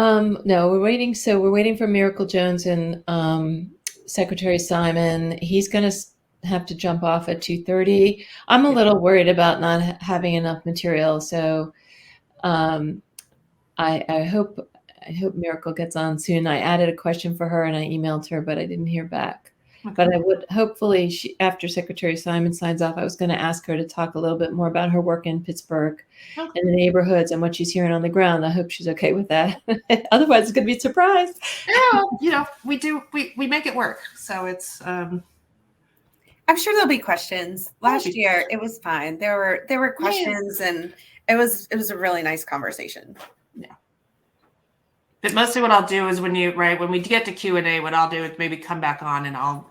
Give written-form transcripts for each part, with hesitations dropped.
No, we're waiting. So we're waiting for Miracle Jones and Secretary Simon. He's going to have to jump off at 2:30. I'm a little worried about not having enough material. So um, I hope Miracle gets on soon. I added a question for her and I emailed her, but I didn't hear back. Okay. But I would hopefully after Secretary Simon signs off, I was going to ask her to talk a little bit more about her work in Pittsburgh and the neighborhoods and what she's hearing on the ground. I hope she's okay with that. Otherwise, it's going to be a surprise. Yeah, we make it work. So it's. I'm sure there'll be questions. Last year, it was fine. There were questions, and it was a really nice conversation. Yeah. But mostly what I'll do is when we get to Q&A, what I'll do is maybe come back on and I'll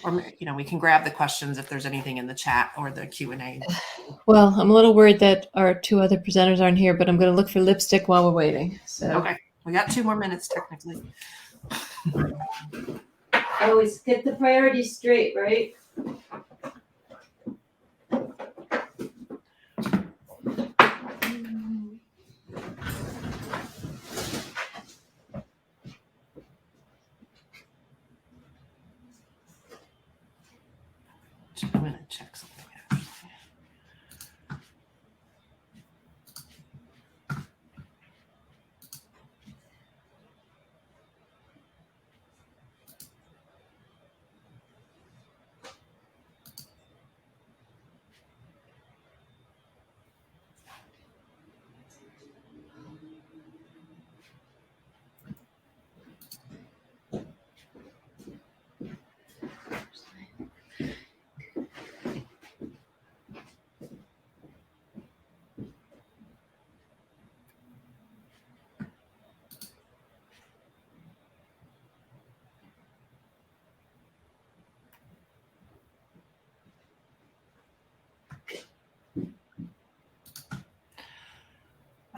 or we can grab the questions if there's anything in the chat or the Q&A. Well, I'm a little worried that our two other presenters aren't here, but I'm going to look for lipstick while we're waiting. So okay, we got 2 more minutes technically. I always get the priorities straight, right? I'm going to check something actually.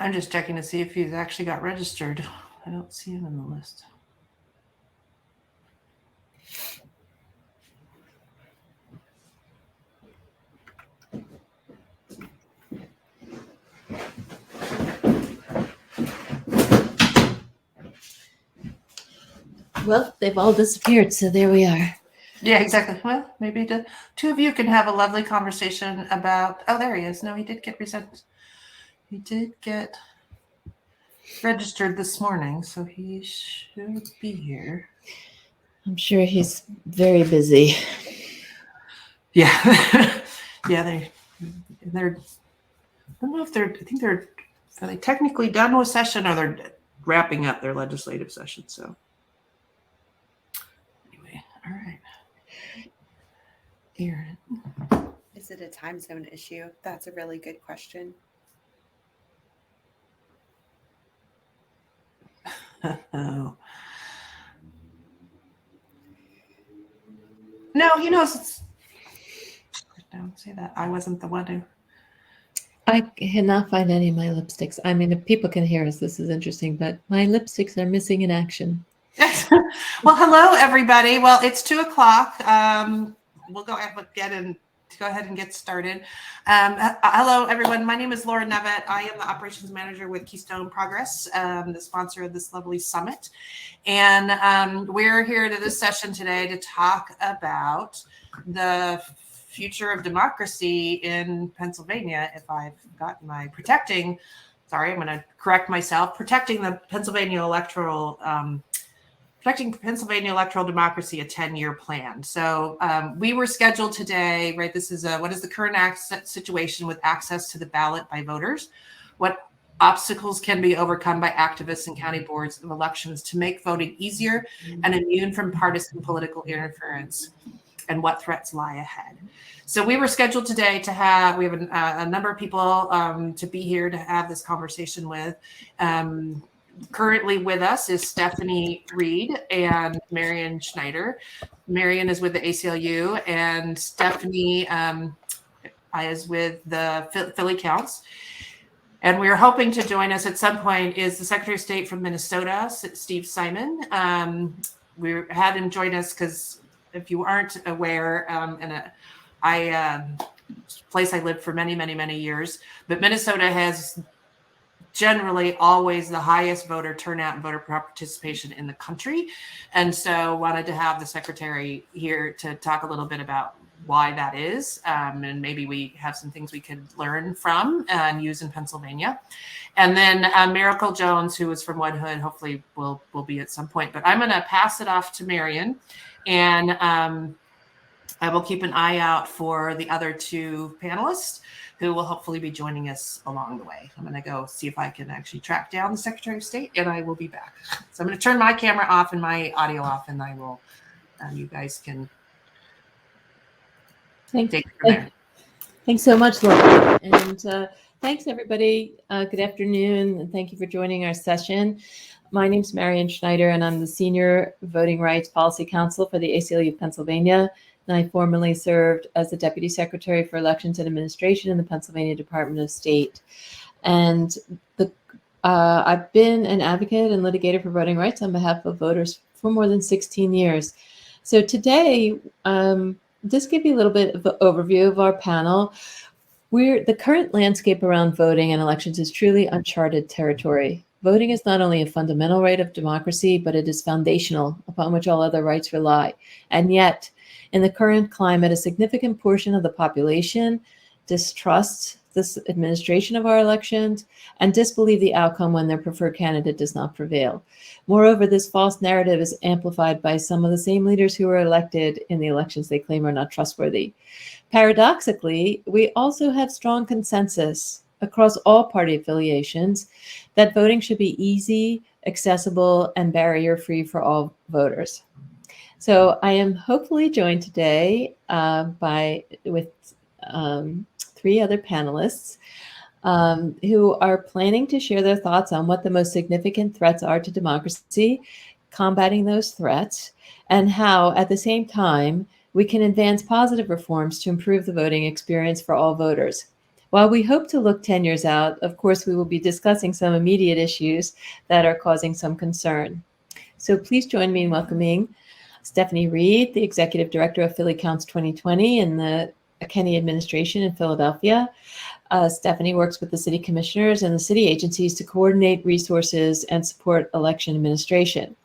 I'm just checking to see if he's actually got registered. I don't see him in the list. Well, they've all disappeared, so there we are. Yeah, exactly. Well, maybe the 2 of you can have a lovely conversation about. Oh, there he is. No, he did get presented. He did get registered this morning, so he should be here. I'm sure he's very busy. Yeah. Yeah, they're I don't know if are they technically done with session or they're wrapping up their legislative session. So anyway, all right. Aaron. Is it a time zone issue? That's a really good question. Oh. No, he knows it's. Don't say that. I wasn't the one who. I cannot find any of my lipsticks. I mean, if people can hear us, this is interesting, but my lipsticks are missing in action. Well, hello, everybody. Well, it's 2:00. We'll go ahead and get started. Hello, everyone. My name is Laura Nevitt. I am the operations manager with Keystone Progress, the sponsor of this lovely summit. And we're here to this session today to talk about the future of democracy in Pennsylvania. If I've got my protecting the Pennsylvania electoral protecting Pennsylvania electoral democracy, a 10-year plan. So we were scheduled today, right? This is what is the current situation with access to the ballot by voters? What obstacles can be overcome by activists and county boards of elections to make voting easier and immune from partisan political interference? And what threats lie ahead? So we were scheduled today to we have a number of people to be here to have this conversation with. Currently with us is Stephanie Reed and Marion Schneider. Marion is with the ACLU and Stephanie is with the Philly Counts. And we're hoping to join us at some point is the Secretary of State from Minnesota, Steve Simon. We had him join us because if you aren't aware, place I lived for many, many, many years, but Minnesota has generally always the highest voter turnout and voter participation in the country. And so wanted to have the secretary here to talk a little bit about why that is. And maybe we have some things we could learn from and use in Pennsylvania. And then Miracle Jones, who is from Wood Hood, hopefully will be at some point. But I'm going to pass it off to Marion. And I will keep an eye out for the other two panelists who will hopefully be joining us along the way. I'm going to go see if I can actually track down the Secretary of State, and I will be back. So I'm going to turn my camera off and my audio off, and I will, you guys can take it from there. Thanks so much, Laura. And thanks, everybody. Good afternoon, and thank you for joining our session. My name is Marion Schneider, and I'm the Senior Voting Rights Policy Counsel for the ACLU of Pennsylvania. And I formerly served as the Deputy Secretary for Elections and Administration in the Pennsylvania Department of State. And I've been an advocate and litigator for voting rights on behalf of voters for more than 16 years. So today, just give you a little bit of an overview of our panel. The current landscape around voting and elections is truly uncharted territory. Voting is not only a fundamental right of democracy, but it is foundational upon which all other rights rely. And yet, in the current climate, a significant portion of the population distrusts this administration of our elections and disbelieve the outcome when their preferred candidate does not prevail. Moreover, this false narrative is amplified by some of the same leaders who were elected in the elections they claim are not trustworthy. Paradoxically, we also have strong consensus across all party affiliations that voting should be easy, accessible, and barrier-free for all voters. So I am hopefully joined today with three other panelists who are planning to share their thoughts on what the most significant threats are to democracy, combating those threats, and how, at the same time, we can advance positive reforms to improve the voting experience for all voters. While we hope to look 10 years out, of course, we will be discussing some immediate issues that are causing some concern. So please join me in welcoming Stephanie Reed, the Executive Director of Philly Counts 2020 in the Kenney administration in Philadelphia. Stephanie works with the city commissioners and the city agencies to coordinate resources and support election administration.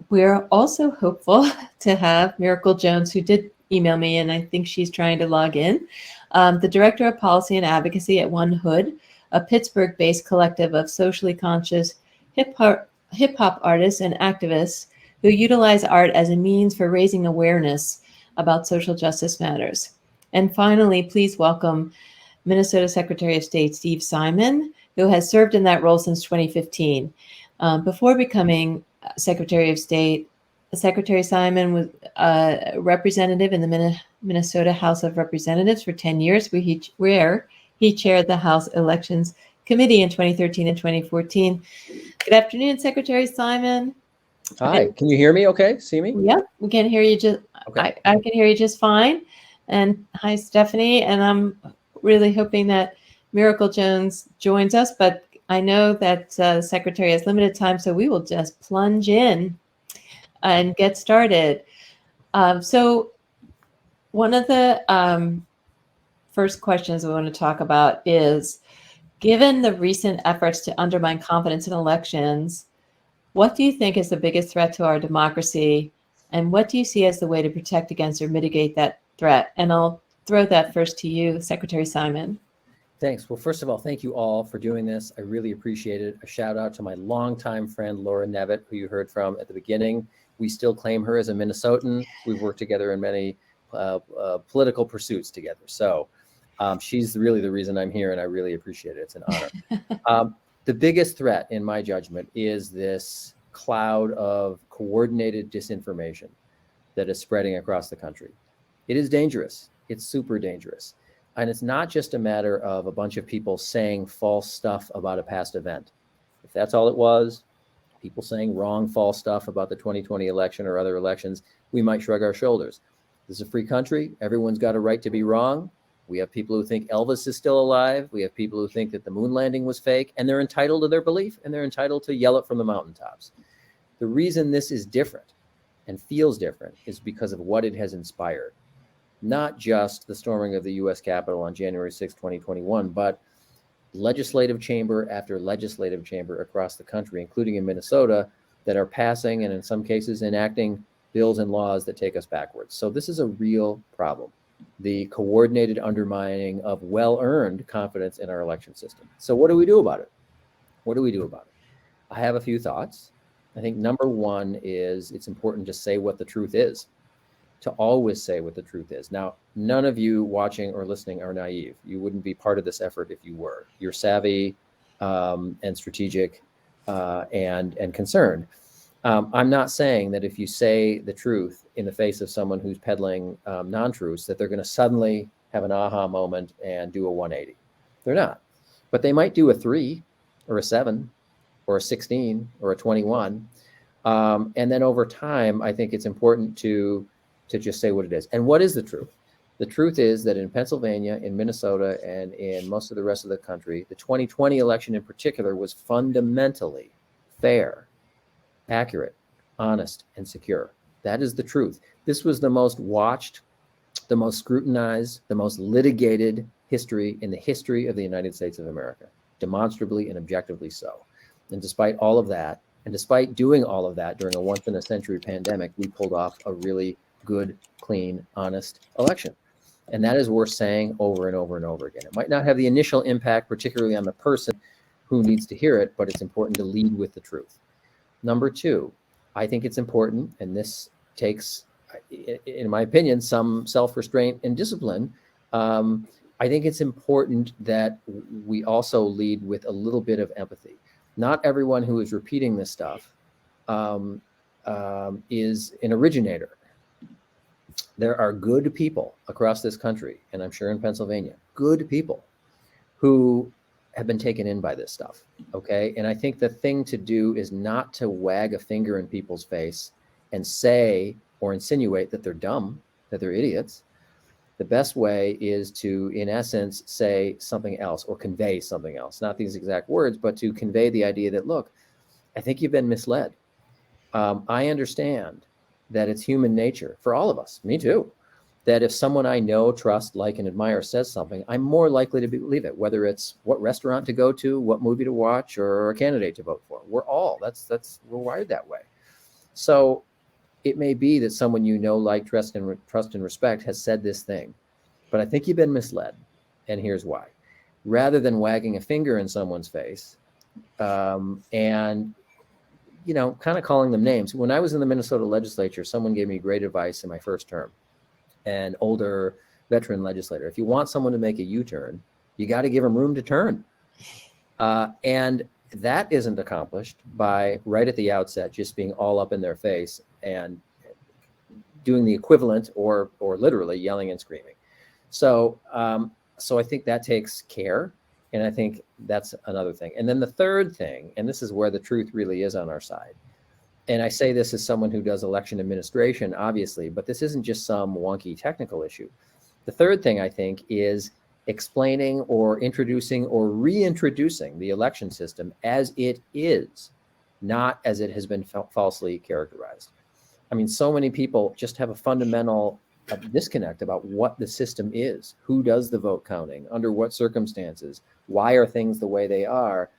We're also hopeful to have Miracle Jones, who did email me, and I think she's trying to log in, the Director of Policy and Advocacy at One Hood, a Pittsburgh-based collective of socially conscious hip-hop artists and activists who utilize art as a means for raising awareness about social justice matters. And finally, please welcome Minnesota Secretary of State Steve Simon, who has served in that role since 2015. Before becoming Secretary of State, Secretary Simon was a representative in the Minnesota House of Representatives for 10 years, where he chaired the House Elections Committee in 2013 and 2014. Good afternoon, Secretary Simon. Hi, can you hear me okay? See me? Yep, we can hear you just, Okay. I can hear you just fine. And hi, Stephanie. And I'm really hoping that Miracle Jones joins us, but I know that the Secretary has limited time, so we will just plunge in and get started. So one of the first questions we want to talk about is, given the recent efforts to undermine confidence in elections, what do you think is the biggest threat to our democracy, and what do you see as the way to protect against or mitigate that threat? And I'll throw that first to you, Secretary Simon. Thanks. Well, first of all, thank you all for doing this. I really appreciate it. A shout out to my longtime friend, Laura Nevitt, who you heard from at the beginning. We still claim her as a Minnesotan. We've worked together in many political pursuits together. So she's really the reason I'm here, and I really appreciate it. It's an honor. The biggest threat, in my judgment, is this cloud of coordinated disinformation that is spreading across the country. It is dangerous. It's super dangerous. And it's not just a matter of a bunch of people saying false stuff about a past event. If that's all it was, people saying wrong, false stuff about the 2020 election or other elections, we might shrug our shoulders. This is a free country. Everyone's got a right to be wrong. We have people who think Elvis is still alive. We have people who think that the moon landing was fake, and they're entitled to their belief, and they're entitled to yell it from the mountaintops. The reason this is different and feels different is because of what it has inspired. Not just the storming of the U.S. Capitol on January 6, 2021, but legislative chamber after legislative chamber across the country, including in Minnesota, that are passing and in some cases enacting bills and laws that take us backwards. So this is a real problem, the coordinated undermining of well-earned confidence in our election system. So what do we do about it? What do we do about it? I have a few thoughts. I think number one is it's important to say what the truth is, to always say what the truth is. Now, none of you watching or listening are naive. You wouldn't be part of this effort if you were. You're savvy and strategic and concerned. I'm not saying that if you say the truth in the face of someone who's peddling non-truths, that they're going to suddenly have an aha moment and do a 180. They're not. But they might do a 3 or a 7 or a 16 or a 21. And then over time, I think it's important to just say what it is. And what is the truth? The truth is that in Pennsylvania, in Minnesota, and in most of the rest of the country, the 2020 election in particular was fundamentally fair, accurate, honest, and secure. That is the truth. This was the most watched, the most scrutinized, the most litigated history in the history of the United States of America, demonstrably and objectively so. And despite all of that, and despite doing all of that during a once-in-a-century pandemic, we pulled off a really good, clean, honest election. And that is worth saying over and over and over again. It might not have the initial impact, particularly on the person who needs to hear it, but it's important to lead with the truth. Number two, I think it's important, and this takes, in my opinion, some self-restraint and discipline. I think it's important that we also lead with a little bit of empathy. Not everyone who is repeating this stuff is an originator. There are good people across this country, and I'm sure in Pennsylvania, good people who have been taken in by this stuff, okay? And I think the thing to do is not to wag a finger in people's face and say or insinuate that they're dumb, that they're idiots. The best way is to, in essence, say something else or convey something else, not these exact words, but to convey the idea that, look, I think you've been misled. I understand that it's human nature for all of us, me too, that if someone I know, trust, like, and admire says something, I'm more likely to believe it, whether it's what restaurant to go to, what movie to watch, or a candidate to vote for. We're we're wired that way. So it may be that someone you know, like, trust and respect has said this thing, but I think you've been misled, and here's why. Rather than wagging a finger in someone's face and kind of calling them names. When I was in the Minnesota legislature, someone gave me great advice in my first term, an older veteran legislator. If you want someone to make a U-turn, you got to give them room to turn. And that isn't accomplished by right at the outset just being all up in their face and doing the equivalent or literally yelling and screaming. So I think that takes care. And I think that's another thing. And then the third thing, and this is where the truth really is on our side. And I say this as someone who does election administration, obviously, but this isn't just some wonky technical issue. The third thing I think is explaining or introducing or reintroducing the election system as it is, not as it has been falsely characterized. I mean, so many people just have a fundamental disconnect about what the system is, who does the vote counting, under what circumstances, why are things the way they are,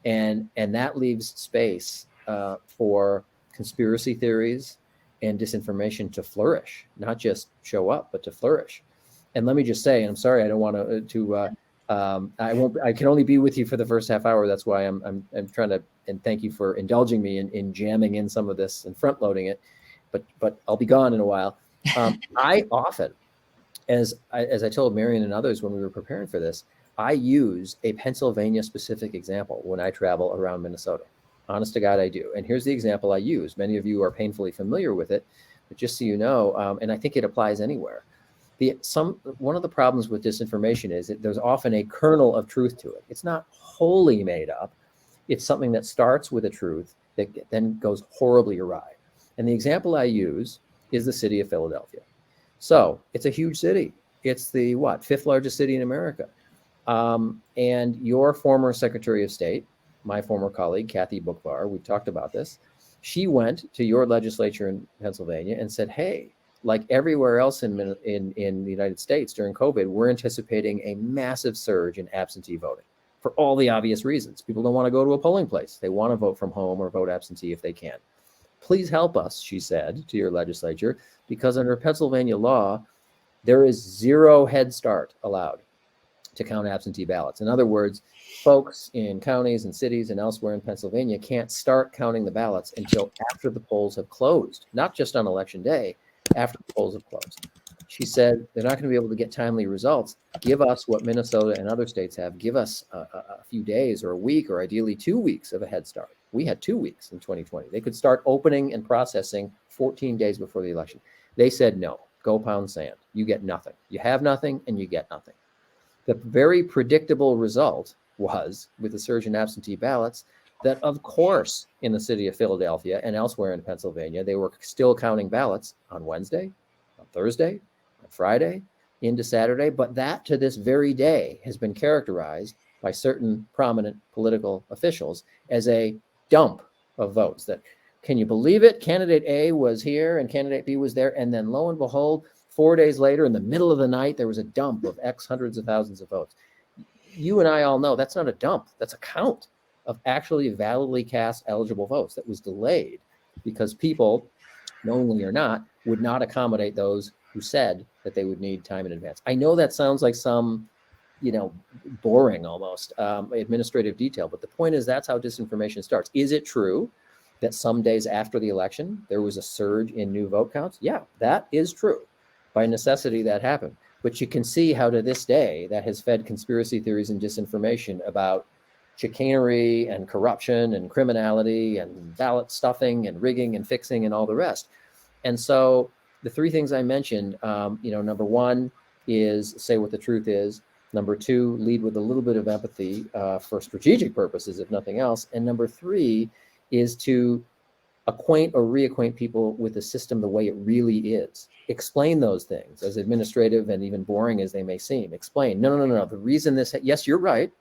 and that leaves space for conspiracy theories and disinformation to flourish, not just show up, but to flourish. And let me just say, and I'm sorry, I don't want I can only be with you for the first half hour. That's why I'm trying to, and thank you for indulging me in jamming in some of this and front loading it, but I'll be gone in a while. I often, as I told Marion and others when we were preparing for this, I use a Pennsylvania specific example when I travel around Minnesota. Honest to God, I do. And here's the example I use. Many of you are painfully familiar with it, but just so you know, and I think it applies anywhere. One of the problems with disinformation is that there's often a kernel of truth to it. It's not wholly made up. It's something that starts with a truth that then goes horribly awry. And the example I use is the city of Philadelphia. So it's a huge city. It's the fifth largest city in America. And your former Secretary of State, my former colleague, Kathy Bookvar, we've talked about this. She went to your legislature in Pennsylvania and said, hey, like everywhere else in the United States during COVID, we're anticipating a massive surge in absentee voting for all the obvious reasons. People don't want to go to a polling place. They want to vote from home or vote absentee if they can. Please help us, she said to your legislature, because under Pennsylvania law, there is 0 head start allowed to count absentee ballots. In other words, folks in counties and cities and elsewhere in Pennsylvania can't start counting the ballots until after the polls have closed, not just on election day, after the polls have closed. She said they're not going to be able to get timely results. Give us what Minnesota and other states have. Give us a few days or a week or ideally 2 weeks of a head start. We had 2 weeks in 2020. They could start opening and processing 14 days before the election. They said, no, go pound sand. You get nothing. You have nothing and you get nothing. The very predictable result was, with the surge in absentee ballots, that of course in the city of Philadelphia and elsewhere in Pennsylvania, they were still counting ballots on Wednesday, on Thursday, on Friday, into Saturday. But that to this very day has been characterized by certain prominent political officials as a dump of votes. That, can you believe it? Candidate A was here and candidate B was there. And then lo and behold, 4 days later, in the middle of the night, there was a dump of X hundreds of thousands of votes. You and I all know that's not a dump. That's a count of actually validly cast eligible votes that was delayed because people, knowingly or not, would not accommodate those who said that they would need time in advance. I know that sounds like some, boring almost administrative detail, but the point is that's how disinformation starts. Is it true that some days after the election, there was a surge in new vote counts? Yeah, that is true. By necessity, that happened. But you can see how to this day that has fed conspiracy theories and disinformation about chicanery and corruption and criminality and ballot stuffing and rigging and fixing and all the rest. And so the 3 things I mentioned, number 1 is say what the truth is. Number 2, lead with a little bit of empathy for strategic purposes, if nothing else. And number 3 is to acquaint or reacquaint people with the system the way it really is. Explain those things, as administrative and even boring as they may seem. Explain, no. The reason this, yes, you're right.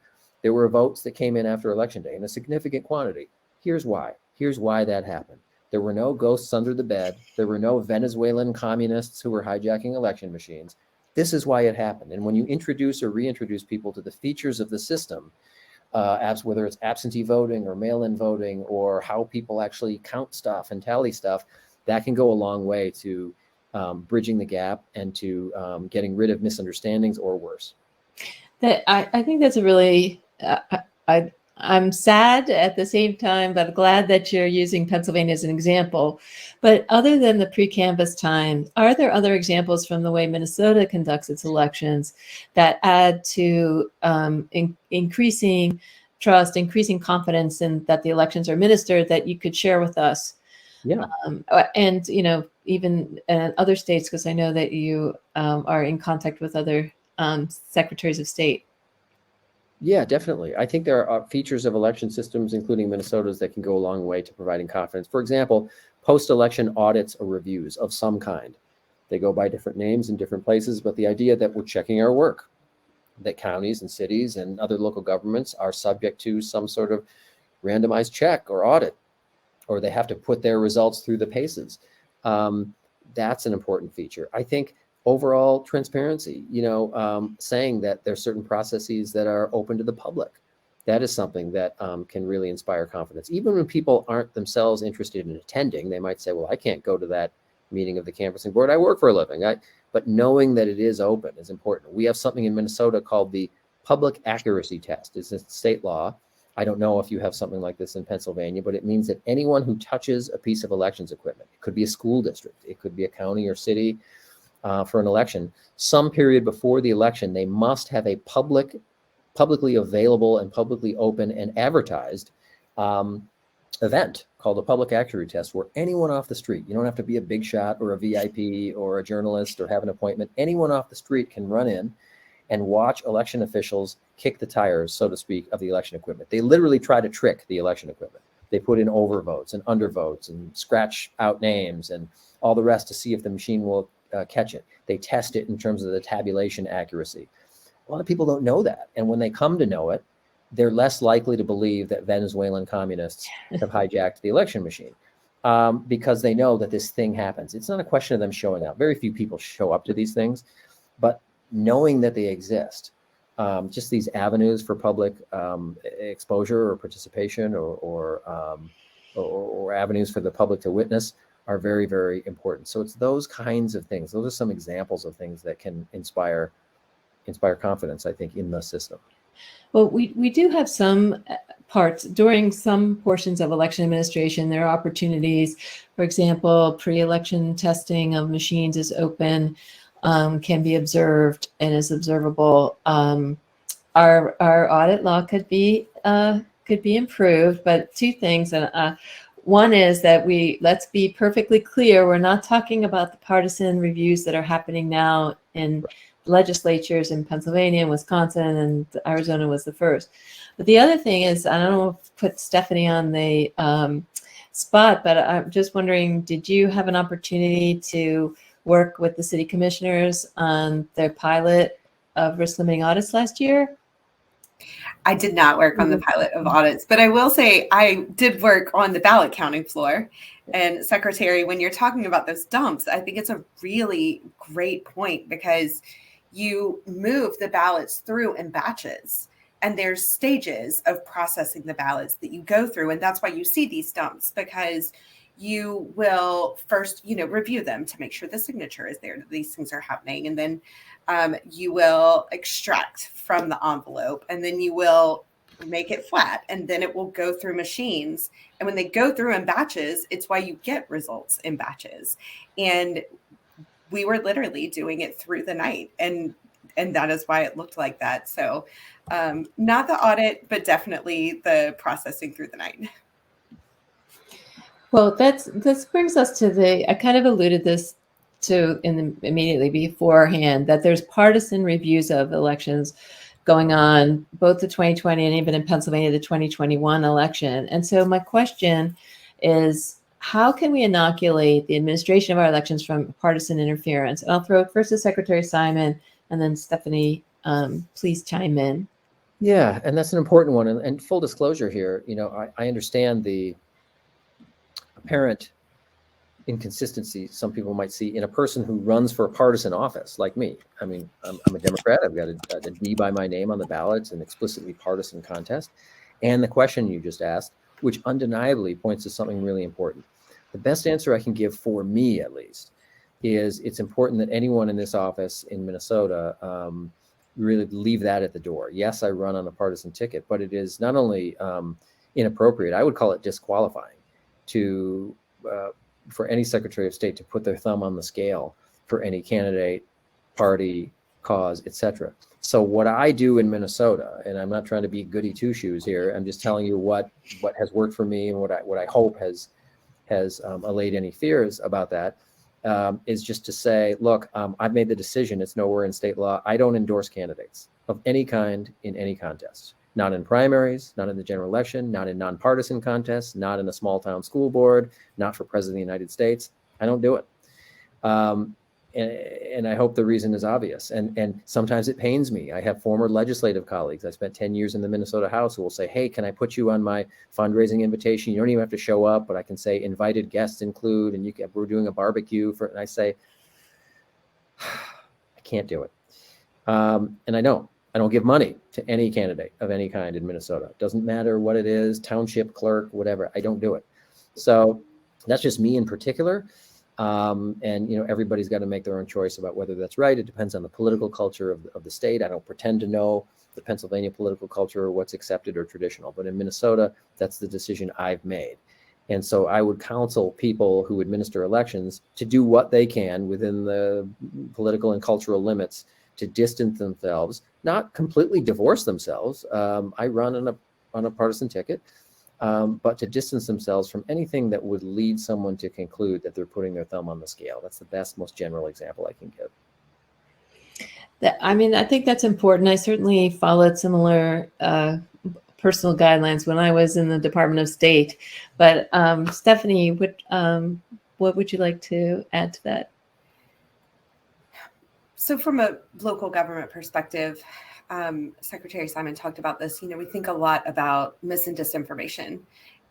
There were votes that came in after Election Day in a significant quantity. Here's why. Here's why that happened. There were no ghosts under the bed. There were no Venezuelan communists who were hijacking election machines. This is why it happened. And when you introduce or reintroduce people to the features of the system, whether it's absentee voting or mail-in voting or how people actually count stuff and tally stuff, that can go a long way to bridging the gap and to getting rid of misunderstandings or worse. I think that's a really, I'm sad at the same time, but glad that you're using Pennsylvania as an example. But other than the pre-canvass time, are there other examples from the way Minnesota conducts its elections that add to increasing trust, increasing confidence in that the elections are administered that you could share with us? Yeah. And, even other states, because I know that you are in contact with other secretaries of state. Yeah, definitely. I think there are features of election systems, including Minnesota's, that can go a long way to providing confidence. For example, post-election audits or reviews of some kind. They go by different names in different places, but the idea that we're checking our work, that counties and cities and other local governments are subject to some sort of randomized check or audit, or they have to put their results through the paces. That's an important feature. I think overall transparency, saying that there's certain processes that are open to the public. That is something that can really inspire confidence. Even when people aren't themselves interested in attending, they might say, well, I can't go to that meeting of the canvassing board. I work for a living. But knowing that it is open is important. We have something in Minnesota called the public accuracy test. It's a state law. I don't know if you have something like this in Pennsylvania, but it means that anyone who touches a piece of elections equipment, it could be a school district, it could be a county or city, for an election, some period before the election, they must have a publicly available and publicly open and advertised event called a public accuracy test, where anyone off the street, you don't have to be a big shot or a VIP or a journalist or have an appointment, anyone off the street can run in and watch election officials kick the tires, so to speak, of the election equipment. They literally try to trick the election equipment. They put in overvotes and undervotes and scratch out names and all the rest to see if the machine will catch it. They test it in terms of the tabulation accuracy. A lot of people don't know that. And when they come to know it, they're less likely to believe that Venezuelan communists have hijacked the election machine because they know that this thing happens. It's not a question of them showing up. Very few people show up to these things, but knowing that they exist just these avenues for public exposure or participation or avenues for the public to witness are very, very important. So it's those kinds of things. Those are some examples of things that can inspire confidence, I think, in the system. Well, we do have some parts during some portions of election administration. There are opportunities, for example, pre-election testing of machines is open, can be observed and is observable. Our audit law could be improved, but two things. And one is that let's be perfectly clear. We're not talking about the partisan reviews that are happening now in legislatures in Pennsylvania and Wisconsin, and Arizona was the first. But the other thing is, I don't know if put Stephanie on the spot, but I'm just wondering, did you have an opportunity to work with the city commissioners on their pilot of risk limiting audits last year? I did not work on the pilot of audits, but I will say I did work on the ballot counting floor. And Secretary, when you're talking about those dumps, I think it's a really great point because you move the ballots through in batches and there's stages of processing the ballots that you go through. And that's why you see these dumps, because you will first, review them to make sure the signature is there, that these things are happening. And then you will extract from the envelope, and then you will make it flat, and then it will go through machines. And when they go through in batches, it's why you get results in batches. And we were literally doing it through the night, and that is why it looked like that. So not the audit, but definitely the processing through the night. Well, this brings us to I kind of alluded this to immediately beforehand, that there's partisan reviews of elections going on, both the 2020 and even in Pennsylvania, the 2021 election. And so my question is, how can we inoculate the administration of our elections from partisan interference? And I'll throw it first to Secretary Simon, and then Stephanie, please chime in. Yeah, and that's an important one. And full disclosure here, I understand the apparent inconsistency some people might see in a person who runs for a partisan office like me. I mean, I'm a Democrat. I've got a D by my name on the ballot. It's an explicitly partisan contest. And the question you just asked, which undeniably points to something really important. The best answer I can give, for me at least, is it's important that anyone in this office in Minnesota really leave that at the door. Yes, I run on a partisan ticket, but it is not only inappropriate, I would call it disqualifying for any Secretary of State to put their thumb on the scale for any candidate, party, cause, etc. So what I do in Minnesota, and I'm not trying to be goody two shoes here, I'm just telling you what has worked for me and what I hope has allayed any fears about that, is just to say, look, I've made the decision. It's nowhere in state law. I don't endorse candidates of any kind in any contest. Not in primaries, not in the general election, not in nonpartisan contests, not in a small town school board, not for president of the United States. I don't do it. And I hope the reason is obvious. And sometimes it pains me. I have former legislative colleagues. I spent 10 years in the Minnesota House who will say, hey, can I put you on my fundraising invitation? You don't even have to show up, but I can say invited guests include, and we're doing a barbecue and I say, I can't do it. And I don't give money to any candidate of any kind in Minnesota. It doesn't matter what it is, township clerk, whatever. I don't do it. So that's just me in particular. And everybody's got to make their own choice about whether that's right. It depends on the political culture of the state. I don't pretend to know the Pennsylvania political culture or what's accepted or traditional. But in Minnesota, that's the decision I've made. And so I would counsel people who administer elections to do what they can within the political and cultural limits to distance themselves, not completely divorce themselves. I run on a partisan ticket, but to distance themselves from anything that would lead someone to conclude that they're putting their thumb on the scale. That's the best, most general example I can give. I think that's important. I certainly followed similar personal guidelines when I was in the Department of State. But Stephanie, what would you like to add to that? So from a local government perspective, Secretary Simon talked about this. We think a lot about mis and disinformation,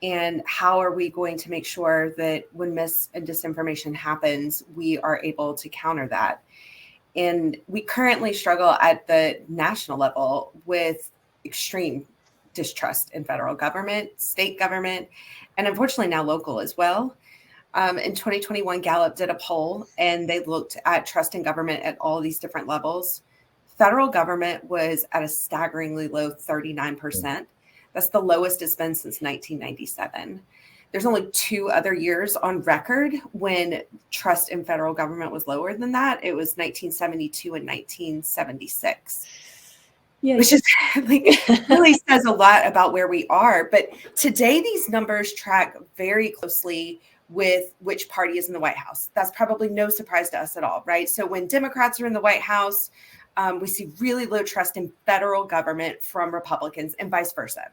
and how are we going to make sure that when mis and disinformation happens, we are able to counter that. And we currently struggle at the national level with extreme distrust in federal government, state government, and unfortunately now local as well. In 2021, Gallup did a poll and they looked at trust in government at all these different levels. Federal government was at a staggeringly low 39%. That's the lowest it's been since 1997. There's only 2 other years on record when trust in federal government was lower than that. It was 1972 and 1976. Yeah, which is like really says a lot about where we are. But today, these numbers track very closely with which party is in the White House. That's probably no surprise to us at all, right? So when Democrats are in the White House, we see really low trust in federal government from Republicans and vice versa.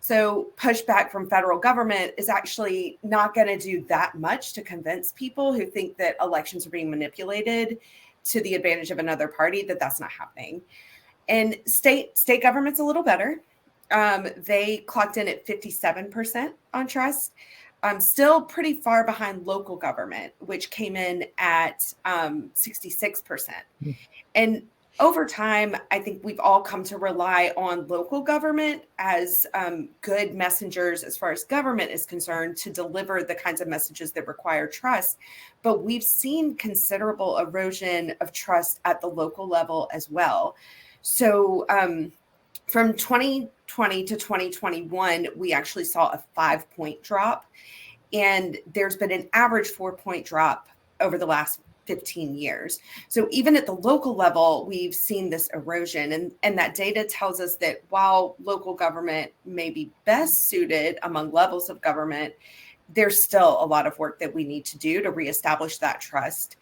So pushback from federal government is actually not going to do that much to convince people who think that elections are being manipulated to the advantage of another party that that's not happening. And state government's a little better. They clocked in at 57% on trust. Still pretty far behind local government, which came in at 66%. And over time, I think we've all come to rely on local government as good messengers as far as government is concerned to deliver the kinds of messages that require trust. But we've seen considerable erosion of trust at the local level as well. So from 2020 to 2021, we actually saw a 5-point drop. And there's been an average 4-point drop over the last 15 years. So even at the local level, we've seen this erosion. And that data tells us that while local government may be best suited among levels of government, there's still a lot of work that we need to do to reestablish that trust.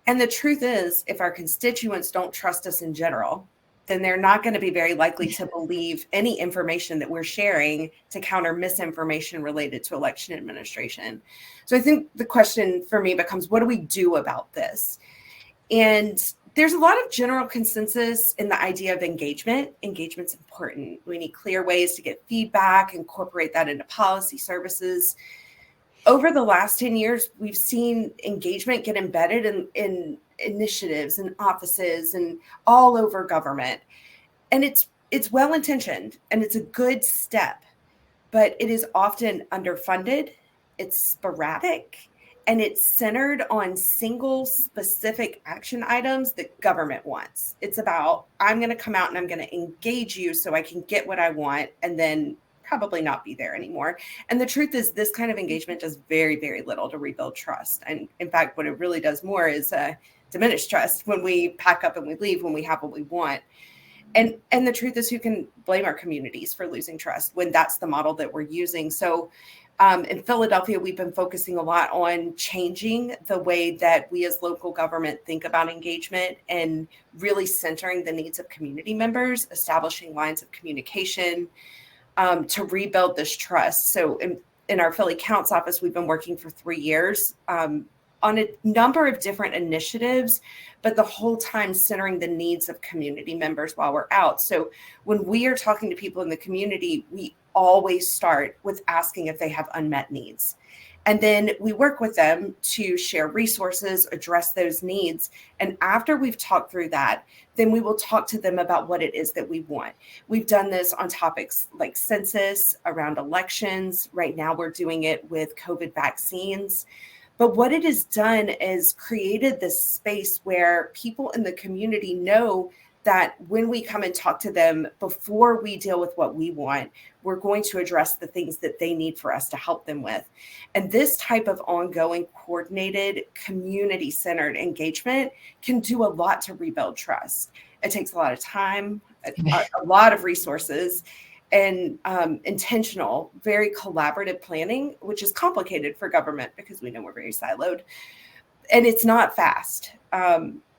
And the truth is, if our constituents don't trust us in general, then they're not going to be very likely to believe any information that we're sharing to counter misinformation related to election administration. So I think the question for me becomes, what do we do about this? And there's a lot of general consensus in the idea of engagement. Engagement's important. We need clear ways to get feedback, incorporate that into policy services. Over the last 10 years, we've seen engagement get embedded in initiatives and offices and all over government. And it's well-intentioned and it's a good step, but it is often underfunded, it's sporadic, and it's centered on single specific action items that government wants. It's about, I'm going to come out and I'm going to engage you so I can get what I want and then probably not be there anymore. And the truth is this kind of engagement does very, very little to rebuild trust. And in fact, what it really does more is diminish trust when we pack up and we leave when we have what we want. And the truth is, who can blame our communities for losing trust when that's the model that we're using? So in Philadelphia, we've been focusing a lot on changing the way that we as local government think about engagement and really centering the needs of community members, establishing lines of communication to rebuild this trust. So in our Philly Counts office, we've been working for 3 years on a number of different initiatives, but the whole time centering the needs of community members while we're out. So when we are talking to people in the community, we always start with asking if they have unmet needs. And then we work with them to share resources, address those needs. And after we've talked through that, then we will talk to them about what it is that we want. We've done this on topics like census, around elections. Right now, we're doing it with COVID vaccines. But what it has done is created this space where people in the community know that when we come and talk to them before we deal with what we want, we're going to address the things that they need for us to help them with. And this type of ongoing, coordinated, community-centered engagement can do a lot to rebuild trust. It takes a lot of time, a lot of resources, and intentional, very collaborative planning, which is complicated for government because we know we're very siloed. And it's not fast.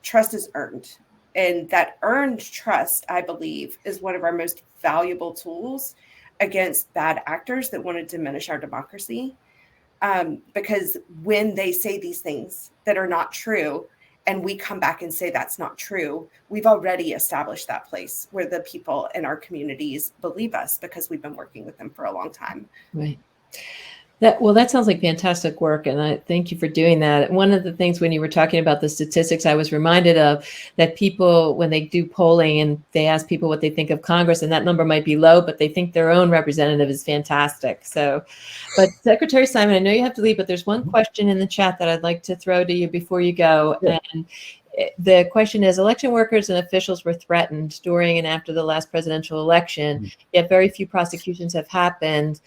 Trust is earned. And that earned trust, I believe, is one of our most valuable tools against bad actors that want to diminish our democracy. Because when they say these things that are not true, and we come back and say that's not true, we've already established that place where the people in our communities believe us because we've been working with them for a long time. Right. That sounds like fantastic work, and I thank you for doing that. One of the things when you were talking about the statistics, I was reminded of that people, when they do polling and they ask people what they think of Congress, and that number might be low, but they think their own representative is fantastic. So, but Secretary Simon, I know you have to leave, but there's one question in the chat that I'd like to throw to you before you go. Yeah. And the question is, election workers and officials were threatened during and after the last presidential election, yet very few prosecutions have happened.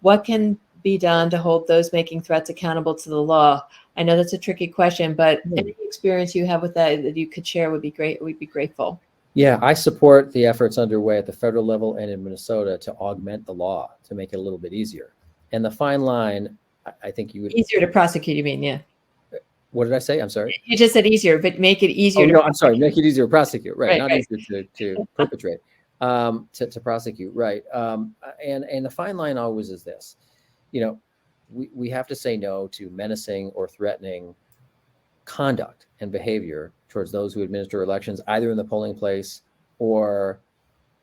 What can be done to hold those making threats accountable to the law? I know that's a tricky question, but any experience you have with that you could share would be great. We'd be grateful. Yeah, I support the efforts underway at the federal level and in Minnesota to augment the law to make it a little bit easier. And the fine line, I think you would... Easier to prosecute, you mean, yeah. What did I say? I'm sorry. You just said easier, but make it easier. Oh, no, I'm sorry. Make it easier to prosecute. Right. Not right. easier to perpetrate, to prosecute. Right. And the fine line always is this, we have to say no to menacing or threatening conduct and behavior towards those who administer elections, either in the polling place or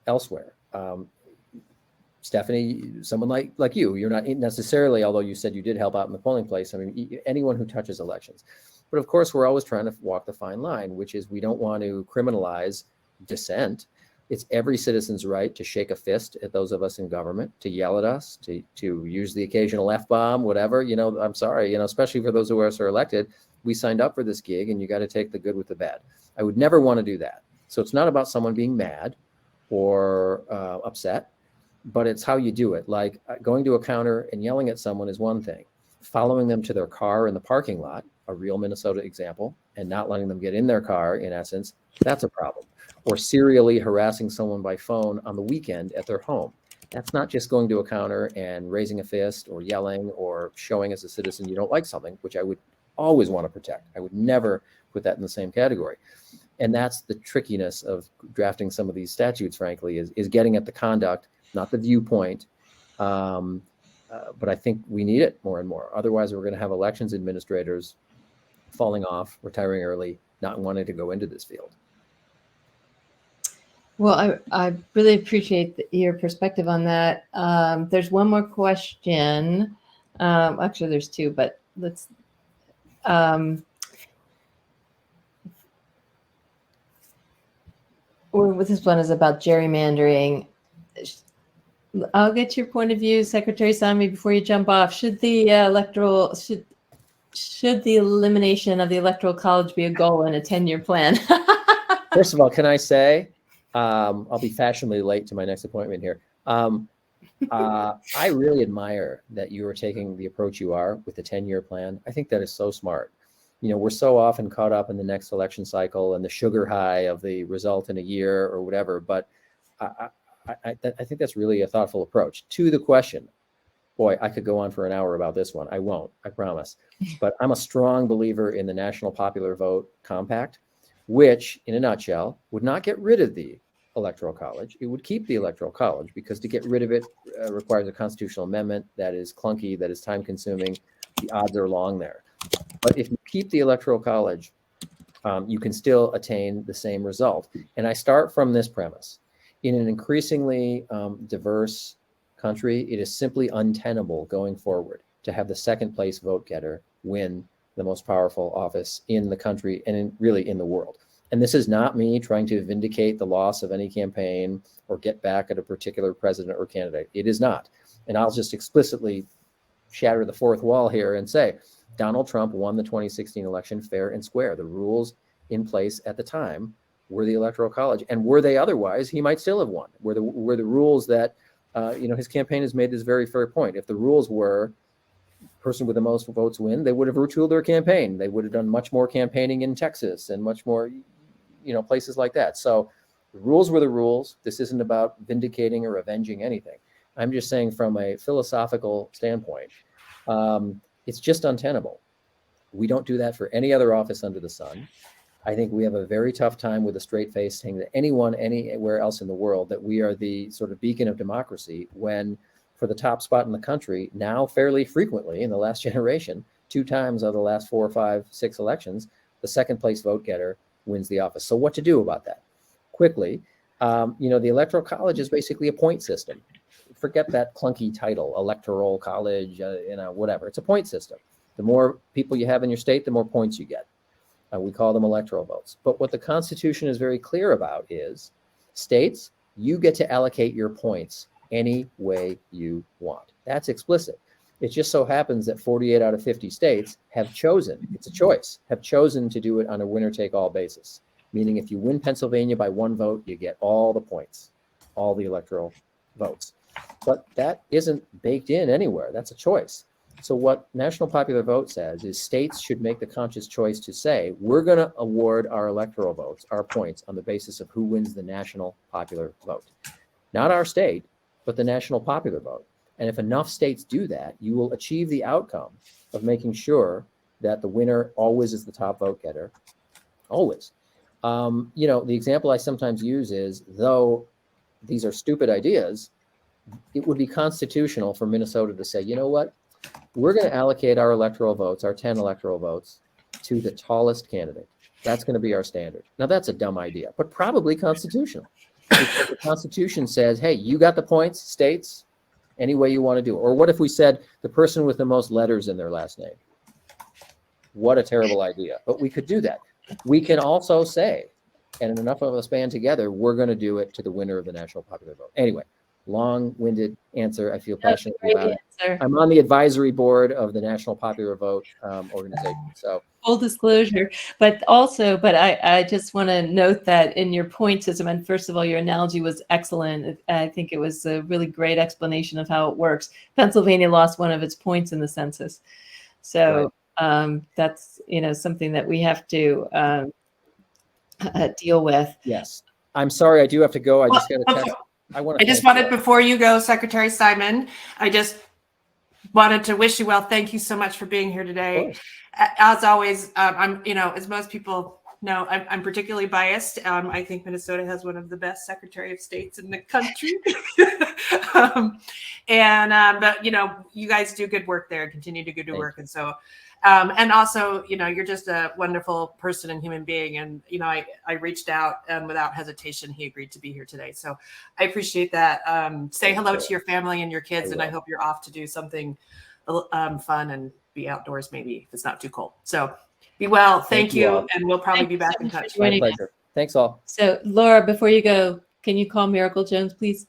elsewhere. Stephanie, someone like you're not necessarily, although you said you did help out in the polling place. I mean, anyone who touches elections. But of course, we're always trying to walk the fine line, which is we don't want to criminalize dissent. It's every citizen's right to shake a fist at those of us in government, to yell at us, to use the occasional F-bomb, whatever. I'm sorry, especially for those of us who are elected, we signed up for this gig and you got to take the good with the bad. I would never want to do that. So it's not about someone being mad or upset, but it's how you do it. Like going to a counter and yelling at someone is one thing. Following them to their car in the parking lot, a real Minnesota example, and not letting them get in their car, in essence, that's a problem. Or serially harassing someone by phone on the weekend at their home. That's not just going to a counter and raising a fist or yelling or showing as a citizen you don't like something, which I would always want to protect. I would never put that in the same category. And that's the trickiness of drafting some of these statutes, frankly, is getting at the conduct, not the viewpoint. But I think we need it more and more. Otherwise, we're going to have elections administrators falling off, retiring early, not wanting to go into this field. Well, I really appreciate your perspective on that. There's one more question. Actually, there's two, but let's. This one is about gerrymandering. I'll get your point of view, Secretary Sami, before you jump off. Should the should the elimination of the Electoral College be a goal in a 10-year plan? First of all, can I say, I'll be fashionably late to my next appointment here. I really admire that you are taking the approach you are with the 10-year plan. I think that is so smart. We're so often caught up in the next election cycle and the sugar high of the result in a year or whatever. But I think that's really a thoughtful approach to the question. Boy, I could go on for an hour about this one. I won't, I promise. But I'm a strong believer in the National Popular Vote Compact, which, in a nutshell, would not get rid of the Electoral College. It would keep the Electoral College, because to get rid of it requires a constitutional amendment that is clunky, that is time-consuming. The odds are long there. But if you keep the Electoral College, you can still attain the same result. And I start from this premise. In an increasingly diverse country, it is simply untenable going forward to have the second place vote getter win the most powerful office in the country and really in the world. And this is not me trying to vindicate the loss of any campaign or get back at a particular president or candidate. It is not. And I'll just explicitly shatter the fourth wall here and say, Donald Trump won the 2016 election fair and square. The rules in place at the time were the Electoral College. And were they otherwise, he might still have won. Were the rules that, his campaign has made this very fair point. If the rules were person with the most votes win, they would have retooled their campaign. They would have done much more campaigning in Texas and much more, places like that. So the rules were the rules. This isn't about vindicating or avenging anything. I'm just saying from a philosophical standpoint, it's just untenable. We don't do that for any other office under the sun. I think we have a very tough time with a straight face saying that anyone, anywhere else in the world, that we are the sort of beacon of democracy, when for the top spot in the country, now fairly frequently in the last generation, 2 times out of the last 4, 5, 6 elections, the second place vote getter wins the office. So what to do about that? Quickly, the Electoral College is basically a point system. forget that clunky title, Electoral College, whatever. It's a point system. The more people you have in your state, the more points you get. We call them electoral votes. But what the Constitution is very clear about is states, you get to allocate your points any way you want. That's explicit. It just so happens that 48 out of 50 states have chosen, it's a choice, have chosen to do it on a winner-take-all basis. Meaning if you win Pennsylvania by 1 vote, you get all the points, all the electoral votes. But that isn't baked in anywhere. That's a choice. So what National Popular Vote says is states should make the conscious choice to say, we're going to award our electoral votes, our points, on the basis of who wins the national popular vote. Not our state, but the national popular vote. And if enough states do that, you will achieve the outcome of making sure that the winner always is the top vote getter. Always. The example I sometimes use is, though these are stupid ideas, it would be constitutional for Minnesota to say, you know what? We're going to allocate our electoral votes, our 10 electoral votes, to the tallest candidate. That's going to be our standard. Now, that's a dumb idea, but probably constitutional. Because the Constitution says, hey, you got the points, states, any way you want to do it. Or what if we said the person with the most letters in their last name? What a terrible idea. But we could do that. We can also say, and enough of us band together, we're going to do it to the winner of the national popular vote. Anyway, long-winded answer. I feel passionately about it. I'm on the advisory board of the National Popular Vote organization. So full disclosure, but I just want to note that in your point system, and first of all, your analogy was excellent. I think it was a really great explanation of how it works. Pennsylvania lost one of its points in the census. So that's, something that we have to deal with. Yes. I'm sorry, I do have to go. I just got a text. I just wanted, before you go, Secretary Simon, I just wanted to wish you well. Thank you so much for being here today. As always, I'm, as most people know, I'm particularly biased. I think Minnesota has one of the best Secretary of States in the country. But you guys do good work there, continue to do good work. And so, and also, you're just a wonderful person and human being. And, I reached out, and without hesitation, he agreed to be here today. So I appreciate that. Say hello to your family and your kids, and I hope you're off to do something fun and be outdoors, maybe, if it's not too cold. So be well. Thank you. And we'll probably be back in touch. My pleasure. Thanks all. So Laura, before you go, can you call Miracle Jones, please?